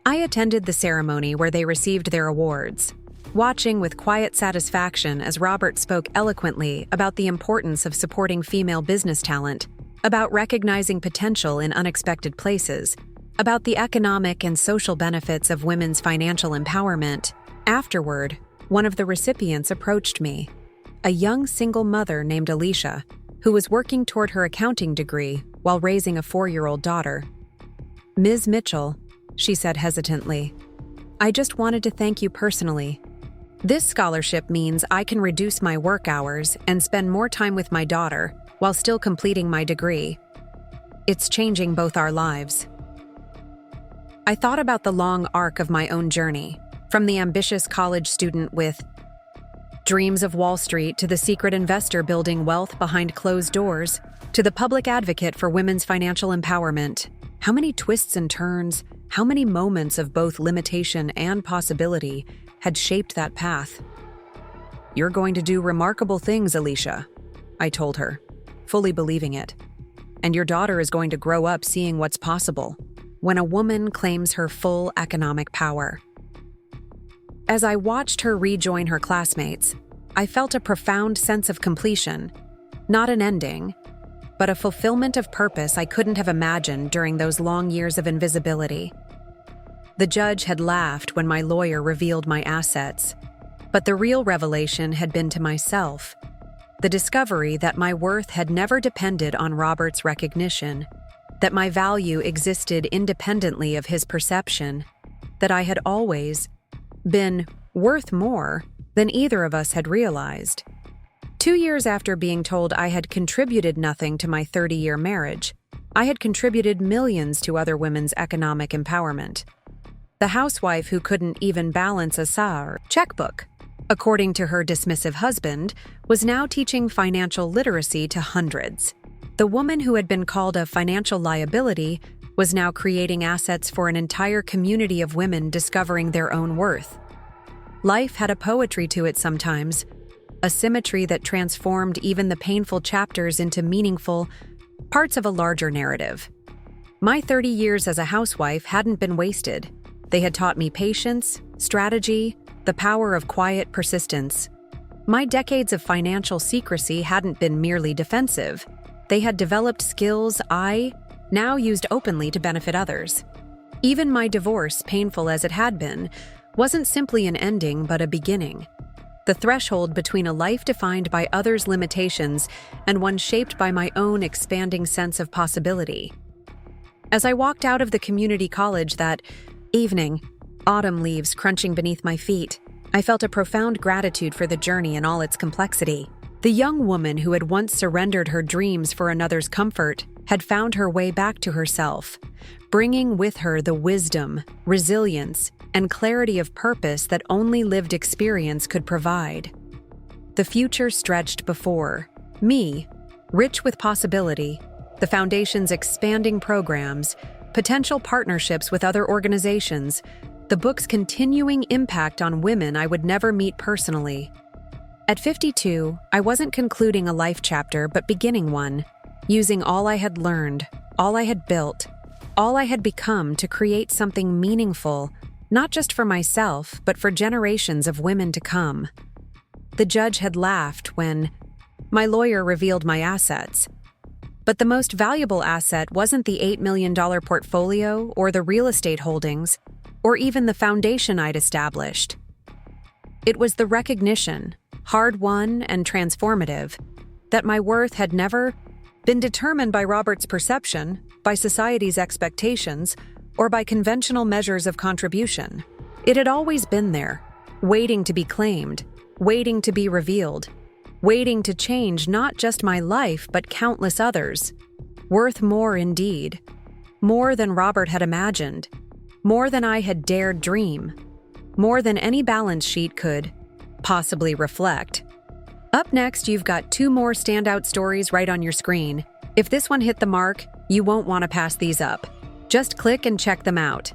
I attended the ceremony where they received their awards, watching with quiet satisfaction as Robert spoke eloquently about the importance of supporting female business talent, about recognizing potential in unexpected places, about the economic and social benefits of women's financial empowerment. Afterward, one of the recipients approached me, a young single mother named Alicia, who was working toward her accounting degree while raising a 4-year-old daughter. Ms. Mitchell, she said hesitantly, I just wanted to thank you personally. This scholarship means I can reduce my work hours and spend more time with my daughter while still completing my degree. It's changing both our lives. I thought about the long arc of my own journey, from the ambitious college student with dreams of Wall Street to the secret investor building wealth behind closed doors, to the public advocate for women's financial empowerment. How many twists and turns, how many moments of both limitation and possibility had shaped that path? You're going to do remarkable things, Alicia, I told her, fully believing it. And your daughter is going to grow up seeing what's possible when a woman claims her full economic power. As I watched her rejoin her classmates, I felt a profound sense of completion, not an ending, but a fulfillment of purpose I couldn't have imagined during those long years of invisibility. The judge had laughed when my lawyer revealed my assets, but the real revelation had been to myself, the discovery that my worth had never depended on Robert's recognition, that my value existed independently of his perception, that I had always been worth more than either of us had realized. 2 years after being told I had contributed nothing to my 30-year marriage, I had contributed millions to other women's economic empowerment. The housewife who couldn't even balance a SAR checkbook, according to her dismissive husband, was now teaching financial literacy to hundreds. The woman who had been called a financial liability was now creating assets for an entire community of women discovering their own worth. Life had a poetry to it sometimes, a symmetry that transformed even the painful chapters into meaningful parts of a larger narrative. My 30 years as a housewife hadn't been wasted. They had taught me patience, strategy, the power of quiet persistence. My decades of financial secrecy hadn't been merely defensive. They had developed skills I now used openly to benefit others. Even my divorce, painful as it had been, wasn't simply an ending but a beginning. The threshold between a life defined by others' limitations and one shaped by my own expanding sense of possibility. As I walked out of the community college that evening, autumn leaves crunching beneath my feet, I felt a profound gratitude for the journey in all its complexity. The young woman who had once surrendered her dreams for another's comfort had found her way back to herself, bringing with her the wisdom, resilience, and clarity of purpose that only lived experience could provide. The future stretched before me, rich with possibility, the Foundation's expanding programs, potential partnerships with other organizations, the book's continuing impact on women I would never meet personally. At 52, I wasn't concluding a life chapter but beginning one, using all I had learned, all I had built, all I had become to create something meaningful, not just for myself, but for generations of women to come. The judge had laughed when my lawyer revealed my assets. But the most valuable asset wasn't the $8 million portfolio or the real estate holdings, or even the foundation I'd established. It was the recognition, hard-won and transformative, that my worth had never been determined by Robert's perception, by society's expectations, or by conventional measures of contribution. It had always been there, waiting to be claimed, waiting to be revealed, waiting to change not just my life but countless others. Worth more indeed. More than Robert had imagined. More than I had dared dream. More than any balance sheet could possibly reflect. Up next, you've got 2 more standout stories right on your screen. If this one hit the mark, you won't want to pass these up. Just click and check them out.